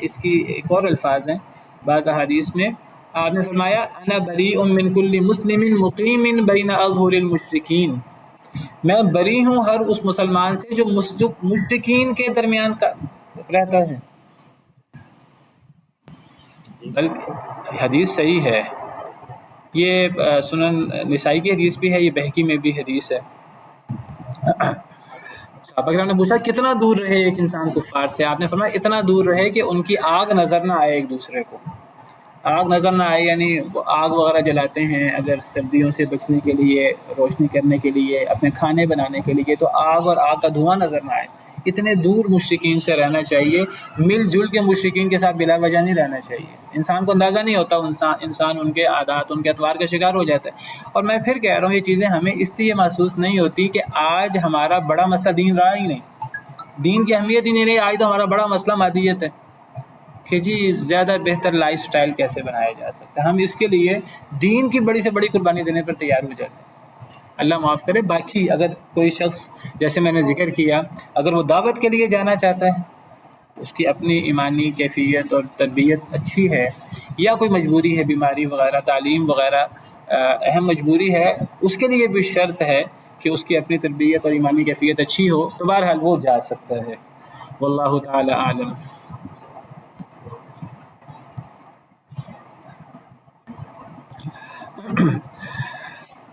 S1: اس کی ایک اور الفاظ ہیں بعض احادیث میں، آپ نے فرمایا انا بریء من کل مسلم مقیم بین اظہر المشرکین، میں بری ہوں ہر اس مسلمان سے جو مشرکین کے درمیان رہتا ہے۔ بلکہ حدیث صحیح ہے، یہ سنن نسائی کی حدیث بھی ہے، یہ بہقی میں بھی حدیث ہے۔ صحابہ کرام نے پوچھا کتنا دور رہے ایک انسان کفار سے؟ آپ نے فرمایا اتنا دور رہے کہ ان کی آگ نظر نہ آئے ایک دوسرے کو، آگ نظر نہ آئے، یعنی وہ آگ وغیرہ جلاتے ہیں اگر سردیوں سے بچنے کے لیے، روشنی کرنے کے لیے، اپنے کھانے بنانے کے لیے، تو آگ اور آگ کا دھواں نظر نہ آئے۔ اتنے دور مشرکین سے رہنا چاہیے، مل جل کے مشرکین کے ساتھ بلا وجہ نہیں رہنا چاہیے۔ انسان کو اندازہ نہیں ہوتا، انسان ان کے عادات، ان کے اطوار کا شکار ہو جاتا ہے۔ اور میں پھر کہہ رہا ہوں یہ چیزیں ہمیں اس لیے محسوس نہیں ہوتی کہ آج ہمارا بڑا مسئلہ دین رہا ہی نہیں، دین کی اہمیت ہی نہیں رہی، آج تو ہمارا بڑا مسئلہ مادیت ہے کہ جی زیادہ بہتر لائف سٹائل کیسے بنایا جا سکتا ہے۔ ہم اس کے لیے دین کی بڑی سے بڑی قربانی دینے پر تیار ہو جاتے ہیں۔ اللہ معاف کرے۔ باقی اگر کوئی شخص جیسے میں نے ذکر کیا، اگر وہ دعوت کے لیے جانا چاہتا ہے، اس کی اپنی ایمانی کیفیت اور تربیت اچھی ہے، یا کوئی مجبوری ہے، بیماری وغیرہ، تعلیم وغیرہ اہم مجبوری ہے، اس کے لیے بھی شرط ہے کہ اس کی اپنی تربیت اور ایمانی کیفیت اچھی ہو، تو بہرحال وہ جا سکتا ہے۔ واللہ تعالی عالم۔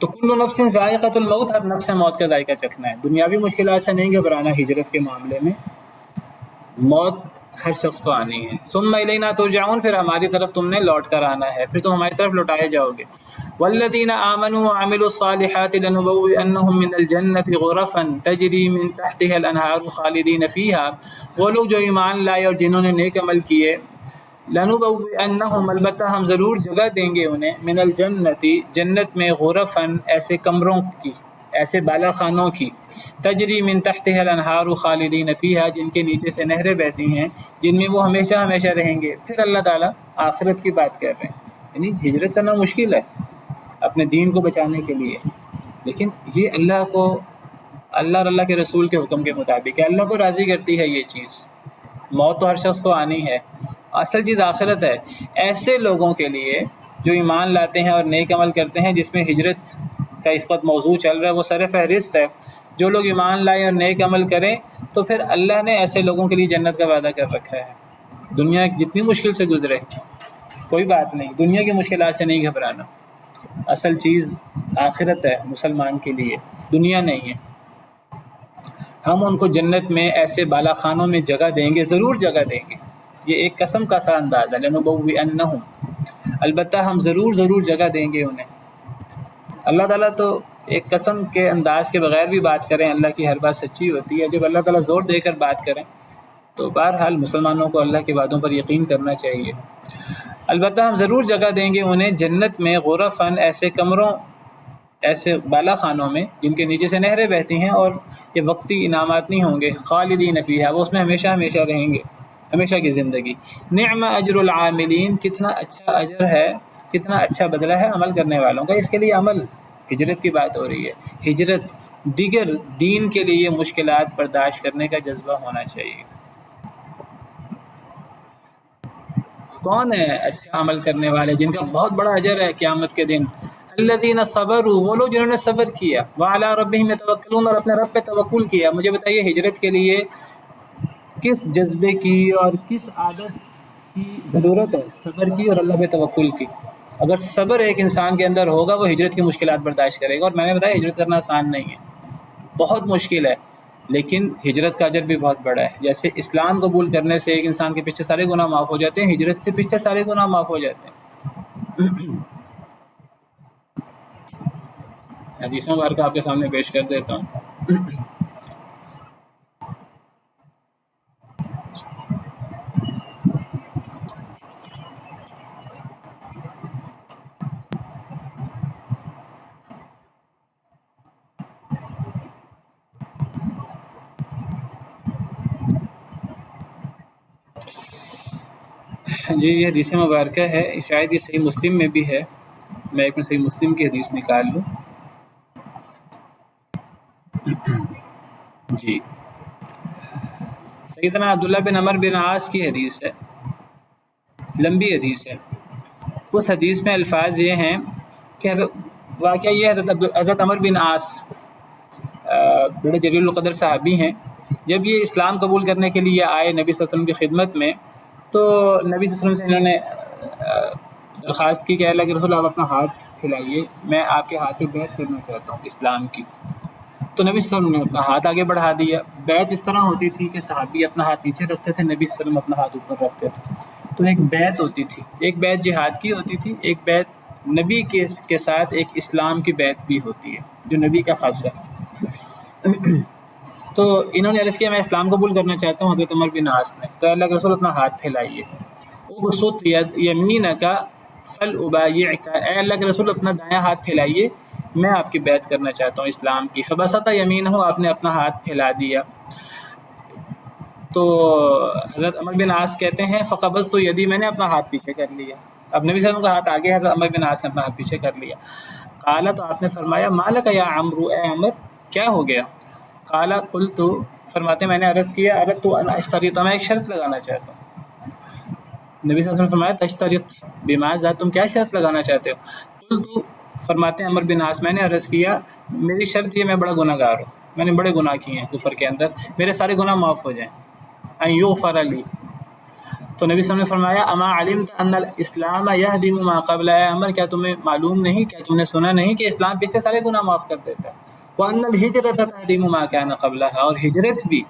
S1: تو کل نفس ذائقۃ الموت، ہر نفس موت کا ذائقہ چکھنا ہے۔ دنیاوی مشکلات سے نہیں گھبرانا ہجرت کے معاملے میں، موت ہر شخص کو آنی ہے۔ ثم الینا ترجعون، پھر ہماری طرف تم نے لوٹ کر آنا ہے، پھر تم ہماری طرف لوٹائے جاؤ گے۔ والذین آمنوا وعملوا الصالحات لنبوئنہم من الجنۃ غرفا تجری من تحتها الانہار خالدین فیہا، وہ لوگ جو ایمان لائے اور جنہوں نے نیک عمل کیے، لنبوئنہم، البتہ ہم ضرور جگہ دیں گے انہیں، من الجنت، جنت میں، غرفاً ایسے کمروں کی، ایسے بالا خانوں کی، تجری من تحتها الانہار خالدین فیہا، جن کے نیچے سے نہریں بہتی ہیں، جن میں وہ ہمیشہ ہمیشہ رہیں گے۔ پھر اللہ تعالیٰ آخرت کی بات کر رہے ہیں، یعنی ہجرت کرنا مشکل ہے اپنے دین کو بچانے کے لیے، لیکن یہ اللہ اور اللہ کے رسول کے حکم کے مطابق ہے، اللہ کو راضی کرتی ہے یہ چیز۔ موت تو ہر شخص کو آنی ہے، اصل چیز آخرت ہے۔ ایسے لوگوں کے لیے جو ایمان لاتے ہیں اور نیک عمل کرتے ہیں، جس میں ہجرت کا اس وقت موضوع چل رہا ہے، وہ سر فہرست ہے۔ جو لوگ ایمان لائیں اور نیک عمل کریں، تو پھر اللہ نے ایسے لوگوں کے لیے جنت کا وعدہ کر رکھا ہے۔ دنیا جتنی مشکل سے گزرے کوئی بات نہیں، دنیا کی مشکلات سے نہیں گھبرانا، اصل چیز آخرت ہے مسلمان کے لیے، دنیا نہیں ہے۔ ہم ان کو جنت میں ایسے بالا خانوں میں جگہ دیں گے، ضرور جگہ دیں گے۔ یہ ایک قسم کا سا انداز ہے، لنبوئنہم، البتہ ہم ضرور جگہ دیں گے انہیں۔ اللہ تعالیٰ تو ایک قسم کے انداز کے بغیر بھی بات کریں، اللہ کی ہر بات سچی ہوتی ہے۔ جب اللہ تعالیٰ زور دے کر بات کریں تو بہرحال مسلمانوں کو اللہ کے وعدوں پر یقین کرنا چاہیے۔ البتہ ہم ضرور جگہ دیں گے انہیں جنت میں، غرفاً ایسے کمروں، ایسے بالا خانوں میں جن کے نیچے سے نہریں بہتی ہیں اور یہ وقتی انعامات نہیں ہوں گے، خالدین فیہا، وہ اس میں ہمیشہ ہمیشہ رہیں گے، ہمیشہ کی زندگی۔ نعم اجر العاملین، کتنا اچھا اجر ہے، کتنا اچھا بدلہ ہے عمل کرنے والوں کا۔ اس کے لیے عمل، ہجرت کی بات ہو رہی ہے، ہجرت دیگر دین کے لیے مشکلات برداشت کرنے کا جذبہ ہونا چاہیے۔ کون ہے اچھا عمل کرنے والے جن کا بہت بڑا اجر ہے قیامت کے دن؟ الذین صبروا، وہ لوگ جنہوں نے صبر کیا، وعلی ربہم یتوکلون، اور اپنے رب پہ توکل کیا۔ مجھے بتائیے ہجرت کے لیے کس جذبے کی اور کس عادت کی ضرورت ہے؟ صبر کی اور اللہ پہ توکل کی۔ اگر صبر ایک انسان کے اندر ہوگا وہ ہجرت کی مشکلات برداشت کرے گا۔ اور میں نے بتایا ہجرت کرنا آسان نہیں ہے، بہت مشکل ہے، لیکن ہجرت کا اجر بھی بہت بڑا ہے۔ جیسے اسلام قبول کرنے سے ایک انسان کے پیچھے سارے گناہ معاف ہو جاتے ہیں، ہجرت سے پیچھے سارے گناہ معاف ہو جاتے ہیں۔ حدیث مبارکہ آپ کے سامنے پیش کر دیتا ہوں۔ جی یہ حدیث مبارکہ ہے، شاید یہ صحیح مسلم میں بھی ہے، میں ایک میں صحیح مسلم کی حدیث نکال لوں۔ جی سیدنا عبداللہ بن عمر بن عاص کی حدیث ہے، لمبی حدیث ہے۔ اس حدیث میں الفاظ یہ ہیں کہ واقعہ یہ حضرت عمر بن عاص بڑے جلیل القدر صحابی ہیں۔ جب یہ اسلام قبول کرنے کے لیے آئے نبی صلی اللہ علیہ وسلم کی خدمت میں، تو نبی صلی اللہ علیہ وسلم سے انہوں نے درخواست کی کہ اللہ کے رسول آپ اپنا ہاتھ پھیلائیے، میں آپ کے ہاتھ پہ بیعت کرنا چاہتا ہوں اسلام کی۔ تو نبی صلی اللہ علیہ وسلم نے اپنا ہاتھ آگے بڑھا دیا۔ بیعت اس طرح ہوتی تھی کہ صحابی اپنا ہاتھ نیچے رکھتے تھے، نبی صلی اللہ علیہ وسلم اپنا ہاتھ اوپر رکھتے تھے۔ تو ایک بیعت ہوتی تھی، ایک بیعت جہاد کی ہوتی تھی، ایک بیعت نبی کے ساتھ ایک اسلام کی بیعت بھی ہوتی ہے جو نبی کا خاصہ ہے۔ تو انہوں نے عرض کیا میں اسلام قبول کرنا چاہتا ہوں حضرت عمر بن عاص نے۔ تو اللہ کے رسول اپنا ہاتھ پھیلائیے، ابسط یمینک فلابایعک، اے اللہ کے رسول اپنا دایاں ہاتھ پھیلائیے، میں آپ کی بیعت کرنا چاہتا ہوں اسلام کی۔ فبسط یمینہ، آپ نے اپنا ہاتھ پھیلا دیا۔ تو حضرت عمر بن عاص کہتے ہیں فقبضت یدی، میں نے اپنا ہاتھ پیچھے کر لیا۔ اب نبی صلی اللہ علیہ وسلم کا ہاتھ آگے ہے، حضرت عمر بن عاص نے اپنا ہاتھ پیچھے کر لیا۔ قال، تو آپ نے فرمایا مالک یا عمرو، اے عمر کیا ہو گیا؟ قال قلت، فرماتے میں نے عرض کیا اردت ان اشترط، میں ایک شرط لگانا چاہتا ہوں۔ نبی صلی اللہ علیہ وسلم نے فرمایا تشترط بماذا، تم کیا شرط لگانا چاہتے ہو؟ قلت، فرماتے ہیں عمر بن عاص میں نے عرض کیا میری شرط یہ، میں بڑا گناہ گار ہوں، میں نے بڑے گناہ کیے ہیں کفر کے اندر، میرے سارے گناہ معاف ہو جائیں، ان یغفر لی۔ تو نبی صلی اللہ علیہ وسلم نے فرمایا اما علمت ان الاسلام یہدم ما قبل، اے عمر کیا تمہیں معلوم نہیں، کیا تم نے سنا نہیں کہ اسلام پچھلے سارے گناہ معاف کر دیتا ہے؟ وان الہجرۃ تہدم ما کان قبلها، اور ہجرت بھی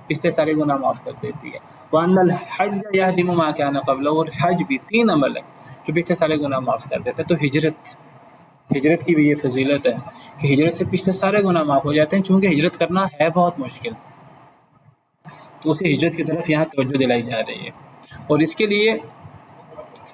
S1: پچھلے سارے گناہ معاف کر دیتی ہے۔ وان الحج یہدم ما کان قبلہ، اور حج بھی، تین عمل ہے جو پچھلے سارے گناہ معاف کر دیتا ہے۔ تو ہجرت کی بھی یہ فضیلت ہے کہ ہجرت سے پچھلے سارے گناہ معاف ہو جاتے ہیں، چونکہ ہجرت کرنا ہے بہت مشکل، تو اسی ہجرت کی طرف یہاں توجہ دلائی جا رہی ہے۔ اور اس کے لیے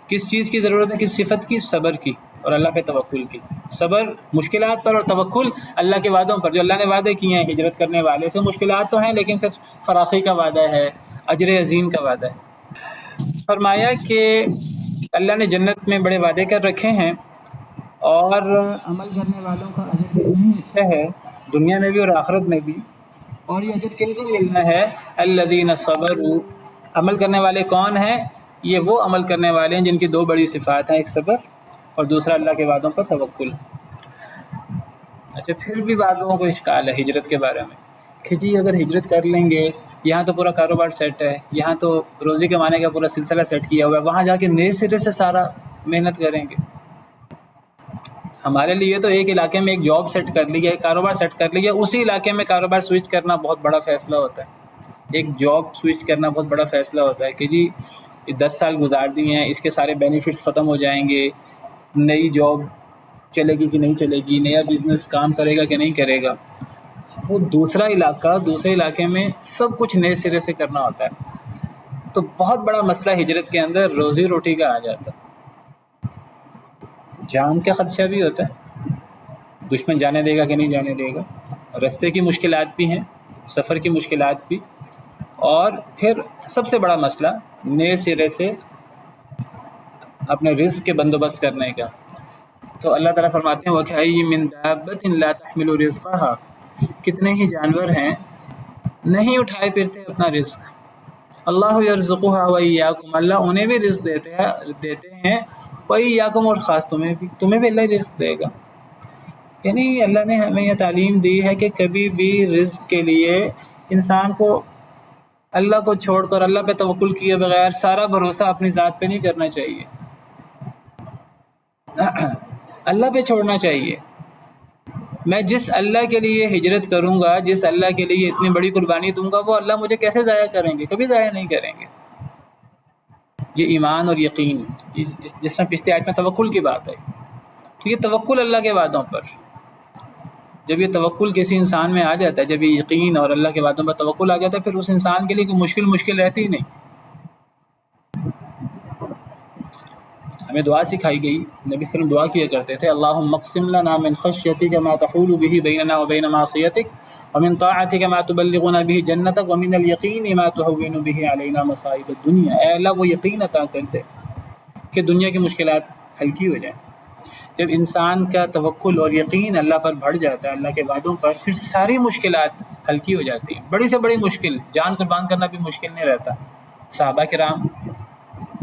S1: کس چیز کی ضرورت ہے، کس صفت کی؟ صبر کی اور اللہ پہ توکل کی۔ صبر مشکلات پر اور توکل اللہ کے وعدوں پر، جو اللہ نے وعدے کیے ہیں ہجرت کرنے والے سے۔ مشکلات تو ہیں لیکن پھر فراخی کا وعدہ ہے، اجر عظیم کا وعدہ ہے۔ فرمایا کہ اللہ نے جنت میں بڑے وعدے کر رکھے ہیں، اور عمل کرنے والوں کا اجر کتنا ہی اچھا ہے دنیا میں بھی اور آخرت میں بھی۔ اور یہ اجر کن کو ملنا ہے؟ الذین صبروا، عمل کرنے والے کون ہیں؟ یہ وہ عمل کرنے والے ہیں جن کی دو بڑی صفات ہیں، ایک صبر اور دوسرا اللہ کے وعدوں پر توکل۔ اچھا پھر بھی بعض لوگوں کو اشکال ہے ہجرت کے بارے میں کہ جی اگر ہجرت کر لیں گے، یہاں تو پورا کاروبار سیٹ ہے، یہاں تو روزی کمانے کا پورا سلسلہ سیٹ کیا ہوا ہے، وہاں جا کے نئے سرے سے سارا محنت کریں گے۔ ہمارے لیے تو ایک علاقے میں ایک جاب سیٹ کر لیا، ایک کاروبار سیٹ کر لیا، اسی علاقے میں کاروبار سوئچ کرنا بہت بڑا فیصلہ ہوتا ہے۔ ایک جاب سوئچ کرنا بہت بڑا فیصلہ ہوتا ہے کہ جی 10 سال گزار دیے ہیں، اس کے سارے بینیفٹس ختم ہو جائیں گے، نئی جاب چلے گی کہ نہیں چلے گی، نیا بزنس کام کرے گا کہ نہیں کرے گا۔ وہ دوسرا علاقہ، دوسرے علاقے میں سب کچھ نئے سرے سے کرنا ہوتا ہے۔ تو بہت بڑا مسئلہ ہجرت کے اندر روزی روٹی کا آ جاتا ہے، جان کا خدشہ بھی ہوتا ہے، دشمن جانے دے گا کہ نہیں جانے دے گا، راستے کی مشکلات بھی ہیں، سفر کی مشکلات بھی، اور پھر سب سے بڑا مسئلہ نئے سرے سے اپنے رزق کے بندوبست کرنے کا۔ تو اللہ تعالیٰ فرماتے ہیں وَكَأَيٍّ مِّن دَابَّةٍ لَا تَحْمِلُ رِزْقَهَا، کتنے ہی جانور ہیں نہیں اٹھائے پھرتے اپنا رزق، اللہ یرزقها وَإِيَّاكُمْ، اللہ انہیں بھی رزق دیتے ہیں، وَإِيَّاكُمْ، اور خاص تمہیں بھی اللہ رزق دے گا۔ یعنی اللہ نے ہمیں یہ تعلیم دی ہے کہ کبھی بھی رزق کے لیے انسان کو اللہ کو چھوڑ کر، اللہ پہ توکل کیے بغیر سارا بھروسہ اپنی ذات پہ نہیں کرنا چاہیے، اللہ پہ چھوڑنا چاہیے۔ میں جس اللہ کے لیے ہجرت کروں گا، جس اللہ کے لیے اتنی بڑی قربانی دوں گا، وہ اللہ مجھے کیسے ضائع کریں گے؟ کبھی ضائع نہیں کریں گے۔ یہ ایمان اور یقین، جس میں پچھلی آیت میں توکل کی بات ہے، تو یہ توکل اللہ کے وعدوں پر، جب یہ توکل کسی انسان میں آ جاتا ہے، جب یہ یقین اور اللہ کے وعدوں پر توکل آ جاتا ہے، پھر اس انسان کے لیے کوئی مشکل رہتی ہی نہیں۔ ہمیں دعا سکھائی گئی، نبی صلی اللہ علیہ وسلم دعا کیا کرتے تھے اللہم اقسم لنا من خشیتک ما تحول به بیننا وبین معصیتک ومن طاعتک ما تبلغنا به جنتک ومن الیقین ما تهون به علینا مصائب الدنیا، اے اللہ وہ یقین عطا کر دے کہ دنیا کی مشکلات ہلکی ہو جائیں۔ جب انسان کا توکل اور یقین اللہ پر بڑھ جاتا ہے، اللہ کے وعدوں پر، پھر ساری مشکلات ہلکی ہو جاتی ہیں۔ بڑی سے بڑی مشکل، جان قربان کرنا بھی مشکل نہیں رہتا۔ صحابہ کرام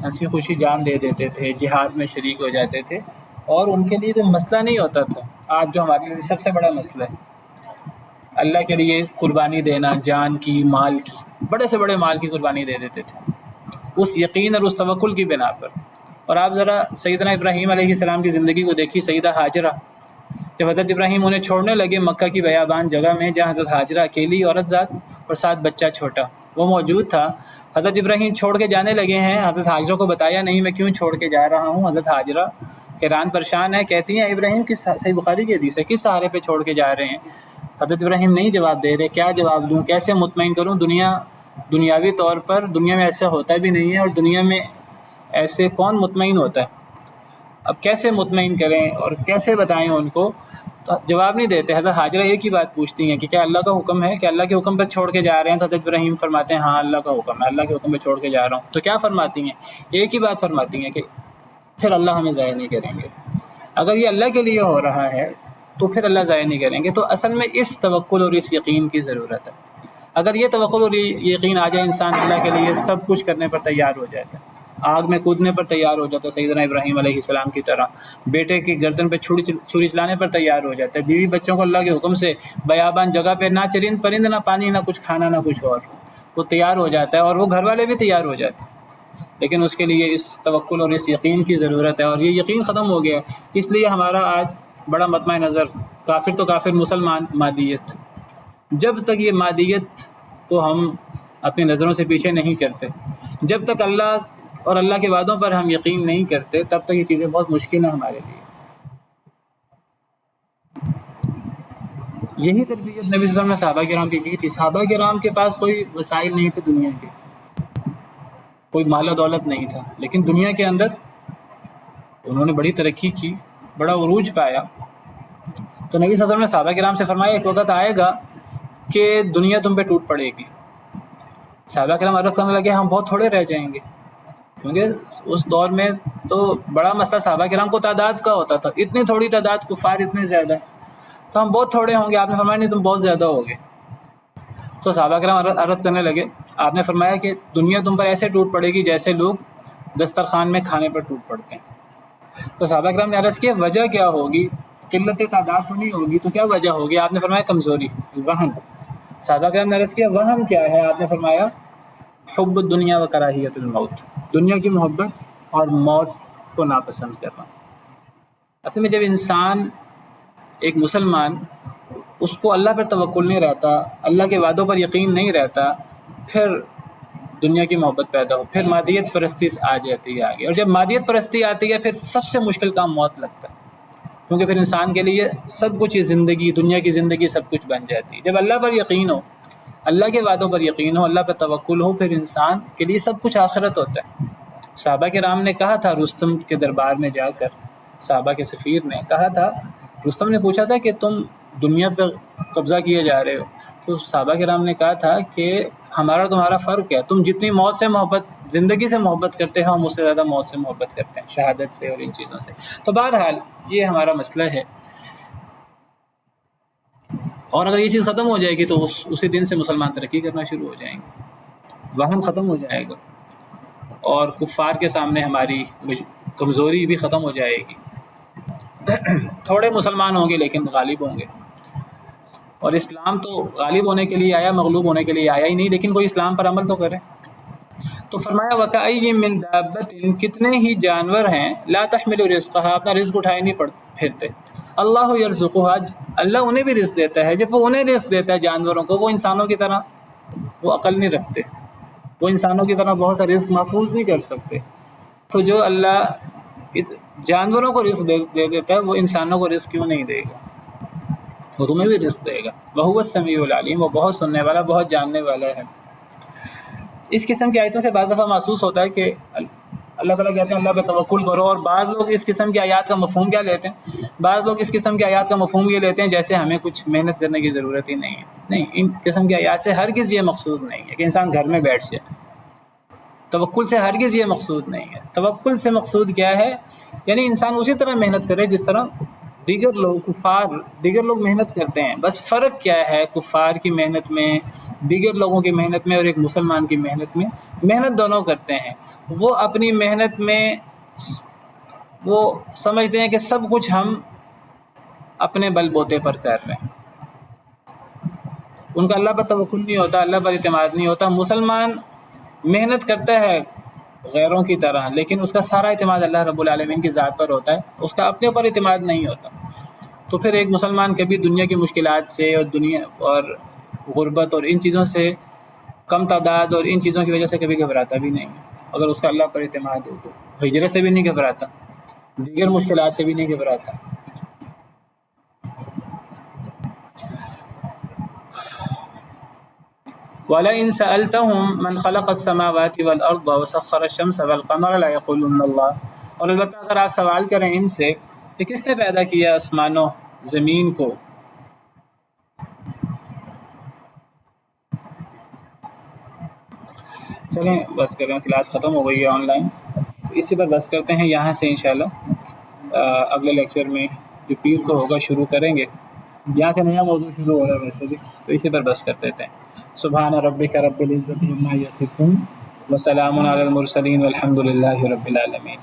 S1: ہنسی خوشی جان دے دیتے تھے، جہاد میں شریک ہو جاتے تھے، اور ان کے لیے کوئی مسئلہ نہیں ہوتا تھا۔ آج جو ہمارے لیے سب سے بڑا مسئلہ ہے، اللہ کے لیے قربانی دینا، جان کی، مال کی، بڑے سے بڑے مال کی قربانی دے دیتے تھے اس یقین اور اس توکل کی بنا پر۔ اور آپ ذرا سیدنا ابراہیم علیہ السلام کی زندگی کو دیکھیے، سیدہ ہاجرہ، جب حضرت ابراہیم انہیں چھوڑنے لگے مکہ کی بیابان جگہ میں، جہاں حضرت ہاجرہ اکیلی عورت ذات اور ساتھ بچہ چھوٹا وہ موجود تھا، حضرت ابراہیم چھوڑ کے جانے لگے ہیں، حضرت ہاجرہ کو بتایا نہیں میں کیوں چھوڑ کے جا رہا ہوں۔ حضرت ہاجرہ حیران پریشان ہے، کہتی ہیں ابراہیم کس، صحیح بخاری کی حدیث ہے، کس سہارے پہ چھوڑ کے جا رہے ہیں؟ حضرت ابراہیم نہیں جواب دے رہے، کیا جواب دوں، کیسے مطمئن کروں؟ دنیاوی طور پر دنیا میں ایسا ہوتا بھی نہیں ہے، اور دنیا میں ایسے کون مطمئن ہوتا ہے؟ اب کیسے مطمئن کریں اور کیسے بتائیں ان کو؟ تو جواب نہیں دیتے۔ حضرت ہاجرہ ایک ہی بات پوچھتی ہیں کہ کیا اللہ کا حکم ہے، کہ اللہ کے حکم پر چھوڑ کے جا رہے ہیں؟ تو حضرت ابراہیم فرماتے ہیں ہاں اللہ کا حکم ہے، اللہ کے حکم پہ چھوڑ کے جا رہا ہوں۔ تو کیا فرماتی ہیں؟ ایک ہی بات فرماتی ہیں کہ پھر اللہ ہمیں ضائع نہیں کریں گے۔ اگر یہ اللہ کے لیے ہو رہا ہے تو پھر اللہ ضائع نہیں کریں گے۔ تو اصل میں اس توکل اور اس یقین کی ضرورت ہے۔ اگر یہ توکل اور یقین آ جائے، انسان اللہ کے لیے سب کچھ کرنے پر تیار ہو جاتا ہے، آگ میں کودنے پر تیار ہو جاتا ہے سیدنا ابراہیم علیہ السلام کی طرح، بیٹے کی گردن پہ چھری چلانے پر تیار ہو جاتا ہے، بیوی بچوں کو اللہ کے حکم سے بیابان جگہ پہ نہ چرند پرند، نہ پانی، نہ کچھ کھانا، نہ کچھ اور، وہ تیار ہو جاتا ہے، اور وہ گھر والے بھی تیار ہو جاتے ہیں۔ لیکن اس کے لیے اس توکل اور اس یقین کی ضرورت ہے، اور یہ یقین ختم ہو گیا۔ اس لیے ہمارا آج بڑا مطمع نظر، کافر تو کافر، مسلمان مادیت۔ جب تک یہ مادیت کو ہم اپنی نظروں سے پیچھے نہیں کرتے، جب تک اللہ اور اللہ کے وعدوں پر ہم یقین نہیں کرتے، تب تک یہ چیزیں بہت مشکل ہیں ہمارے لیے۔ یہی تربیت نبی صلی اللہ علیہ وسلم نے صحابہ کرام کی تھی۔ صحابہ کرام کے پاس کوئی وسائل نہیں تھے دنیا کے، کوئی مال و دولت نہیں تھا، لیکن دنیا کے اندر انہوں نے بڑی ترقی کی، بڑا عروج پایا۔ تو نبی صلی اللہ علیہ وسلم نے صحابہ کرام سے فرمایا ایک وقت آئے گا کہ دنیا تم پہ ٹوٹ پڑے گی۔ صحابہ کرام عرض کرنے لگے ہم بہت تھوڑے رہ جائیں گے، کیونکہ اس دور میں تو بڑا مسئلہ صحابہ کرام کو تعداد کا ہوتا تھا، اتنی تھوڑی تعداد، کفار اتنے زیادہ، تو ہم بہت تھوڑے ہوں گے۔ آپ نے فرمایا نہیں تم بہت زیادہ ہوگے۔ تو صحابہ کرام عرض کرنے لگے، آپ نے فرمایا کہ دنیا تم پر ایسے ٹوٹ پڑے گی جیسے لوگ دسترخوان میں کھانے پر ٹوٹ پڑتے ہیں۔ تو صحابہ کرام نے عرض کیا وجہ کیا ہوگی؟ قلت تعداد تو نہیں ہوگی، تو کیا وجہ ہوگی؟ آپ نے فرمایا کمزوری، وہن۔ صحابہ کرام نے عرض کیا وہن کیا ہے؟ آپ نے فرمایا حب الدنیا و کراہیت الموت، دنیا کی محبت اور موت کو ناپسند کرنا۔ اصل میں جب انسان، ایک مسلمان، اس کو اللہ پر توکل نہیں رہتا، اللہ کے وعدوں پر یقین نہیں رہتا، پھر دنیا کی محبت پیدا ہو، پھر مادیت پرستی آ جاتی ہے آگے، اور جب مادیت پرستی آتی ہے پھر سب سے مشکل کام موت لگتا ہے، کیونکہ پھر انسان کے لیے سب کچھ، یہ زندگی، دنیا کی زندگی سب کچھ بن جاتی ہے۔ جب اللہ پر یقین ہو، اللہ کے وعدوں پر یقین ہو، اللہ پر توکل ہو، پھر انسان کے لیے سب کچھ آخرت ہوتا ہے۔ صحابہ کرام نے کہا تھا رستم کے دربار میں جا کر، صحابہ کے سفیر نے کہا تھا رستم نے پوچھا تھا کہ تم دنیا پہ قبضہ کیے جا رہے ہو، تو صحابہ کرام نے کہا تھا کہ ہمارا تمہارا فرق ہے، تم جتنی موت سے محبت، زندگی سے محبت کرتے ہو، ہم اس سے زیادہ موت سے محبت کرتے ہیں، شہادت سے اور ان چیزوں سے۔ تو بہرحال یہ ہمارا مسئلہ ہے، اور اگر یہ چیز ختم ہو جائے گی تو اسی دن سے مسلمان ترقی کرنا شروع ہو جائیں گے، وہن ختم ہو جائے گا، اور کفار کے سامنے ہماری کمزوری بھی ختم ہو جائے گی۔ تھوڑے مسلمان ہوں گے لیکن غالب ہوں گے، اور اسلام تو غالب ہونے کے لیے آیا، مغلوب ہونے کے لیے آیا ہی نہیں، لیکن کوئی اسلام پر عمل تو کرے۔ تو فرمایا وَكَأَيٍّ مِّن دَابَّةٍ، کتنے ہی جانور ہیں، لا تحمل رزقها، اپنا رزق اٹھائے نہیں پھرتے، اللہ یرزقها، اللہ انہیں بھی رزق دیتا ہے۔ جب وہ انہیں رزق دیتا ہے جانوروں کو، وہ انسانوں کی طرح وہ عقل نہیں رکھتے، وہ انسانوں کی طرح بہت سا رزق محفوظ نہیں کر سکتے۔ تو جو اللہ جانوروں کو رزق دے دیتا ہے، وہ انسانوں کو رزق کیوں نہیں دے گا؟ وہ تمہیں بھی رزق دے گا۔ وَهُوَ السَّمِيعُ الْعَلِيمُ، وہ بہت سننے والا، بہت جاننے والا ہے۔ اس قسم کی آیتوں سے بعض دفعہ محسوس ہوتا ہے کہ اللہ تعالیٰ کہتے ہیں اللہ پہ توکل کرو، اور بعض لوگ اس قسم کی آیات کا مفہوم کیا لیتے ہیں؟ بعض لوگ اس قسم کی آیات کا مفہوم یہ لیتے ہیں جیسے ہمیں کچھ محنت کرنے کی ضرورت ہی نہیں ہے۔ نہیں، ان قسم کی آیات سے ہرگز یہ مقصود نہیں ہے کہ انسان گھر میں بیٹھ جائے، توکل سے ہرگز یہ مقصود نہیں ہے۔ توکل سے مقصود کیا ہے؟ یعنی انسان اسی طرح محنت کرے جس طرح دیگر لوگ محنت کرتے ہیں، بس فرق کیا ہے کفار کی محنت میں، دیگر لوگوں کی محنت میں اور ایک مسلمان کی محنت میں؟ محنت دونوں کرتے ہیں، وہ اپنی محنت میں وہ سمجھتے ہیں کہ سب کچھ ہم اپنے بل بوتے پر کر رہے ہیں، ان کا اللہ پر توکل نہیں ہوتا، اللہ پر اعتماد نہیں ہوتا۔ مسلمان محنت کرتا ہے غیروں کی طرح، لیکن اس کا سارا اعتماد اللہ رب العالمین کی ذات پر ہوتا ہے، اس کا اپنے اوپر اعتماد نہیں ہوتا۔ تو پھر ایک مسلمان کبھی دنیا کی مشکلات سے اور غربت اور ان چیزوں سے، کم تعداد اور ان چیزوں کی وجہ سے کبھی گھبراتا بھی نہیں ہے۔ اگر اس کا اللہ پر اعتماد ہو تو ہجرت سے بھی نہیں گھبراتا، دیگر مشکلات سے بھی نہیں گھبراتا۔ وَلَئِن سَأَلْتَهُم مَّنْ خَلَقَ السَّمَاوَاتِ وَالْأَرْضَ وَسَخَّرَ الشَّمْسَ وَالْقَمَرَ لَيَقُولُنَّ اللَّهُ، اور البتہ اگر آپ سوال کریں ان سے کہ کس نے پیدا کیا آسمان و زمین کو، چلیں بس کریں، کلاس ختم ہو گئی ہے آن لائن، تو اسی پر بس کرتے ہیں۔ یہاں سے انشاءاللہ اگلے لیکچر میں جو پیر کو ہوگا شروع کریں گے، یہاں سے نیا موضوع شروع ہو رہا ہے ویسے بھی، تو اسی پر بس کر دیتے ہیں۔ سبحان ربک رب العزت عما یصفون وسلام علی المرسلین والحمد للہ رب العالمین۔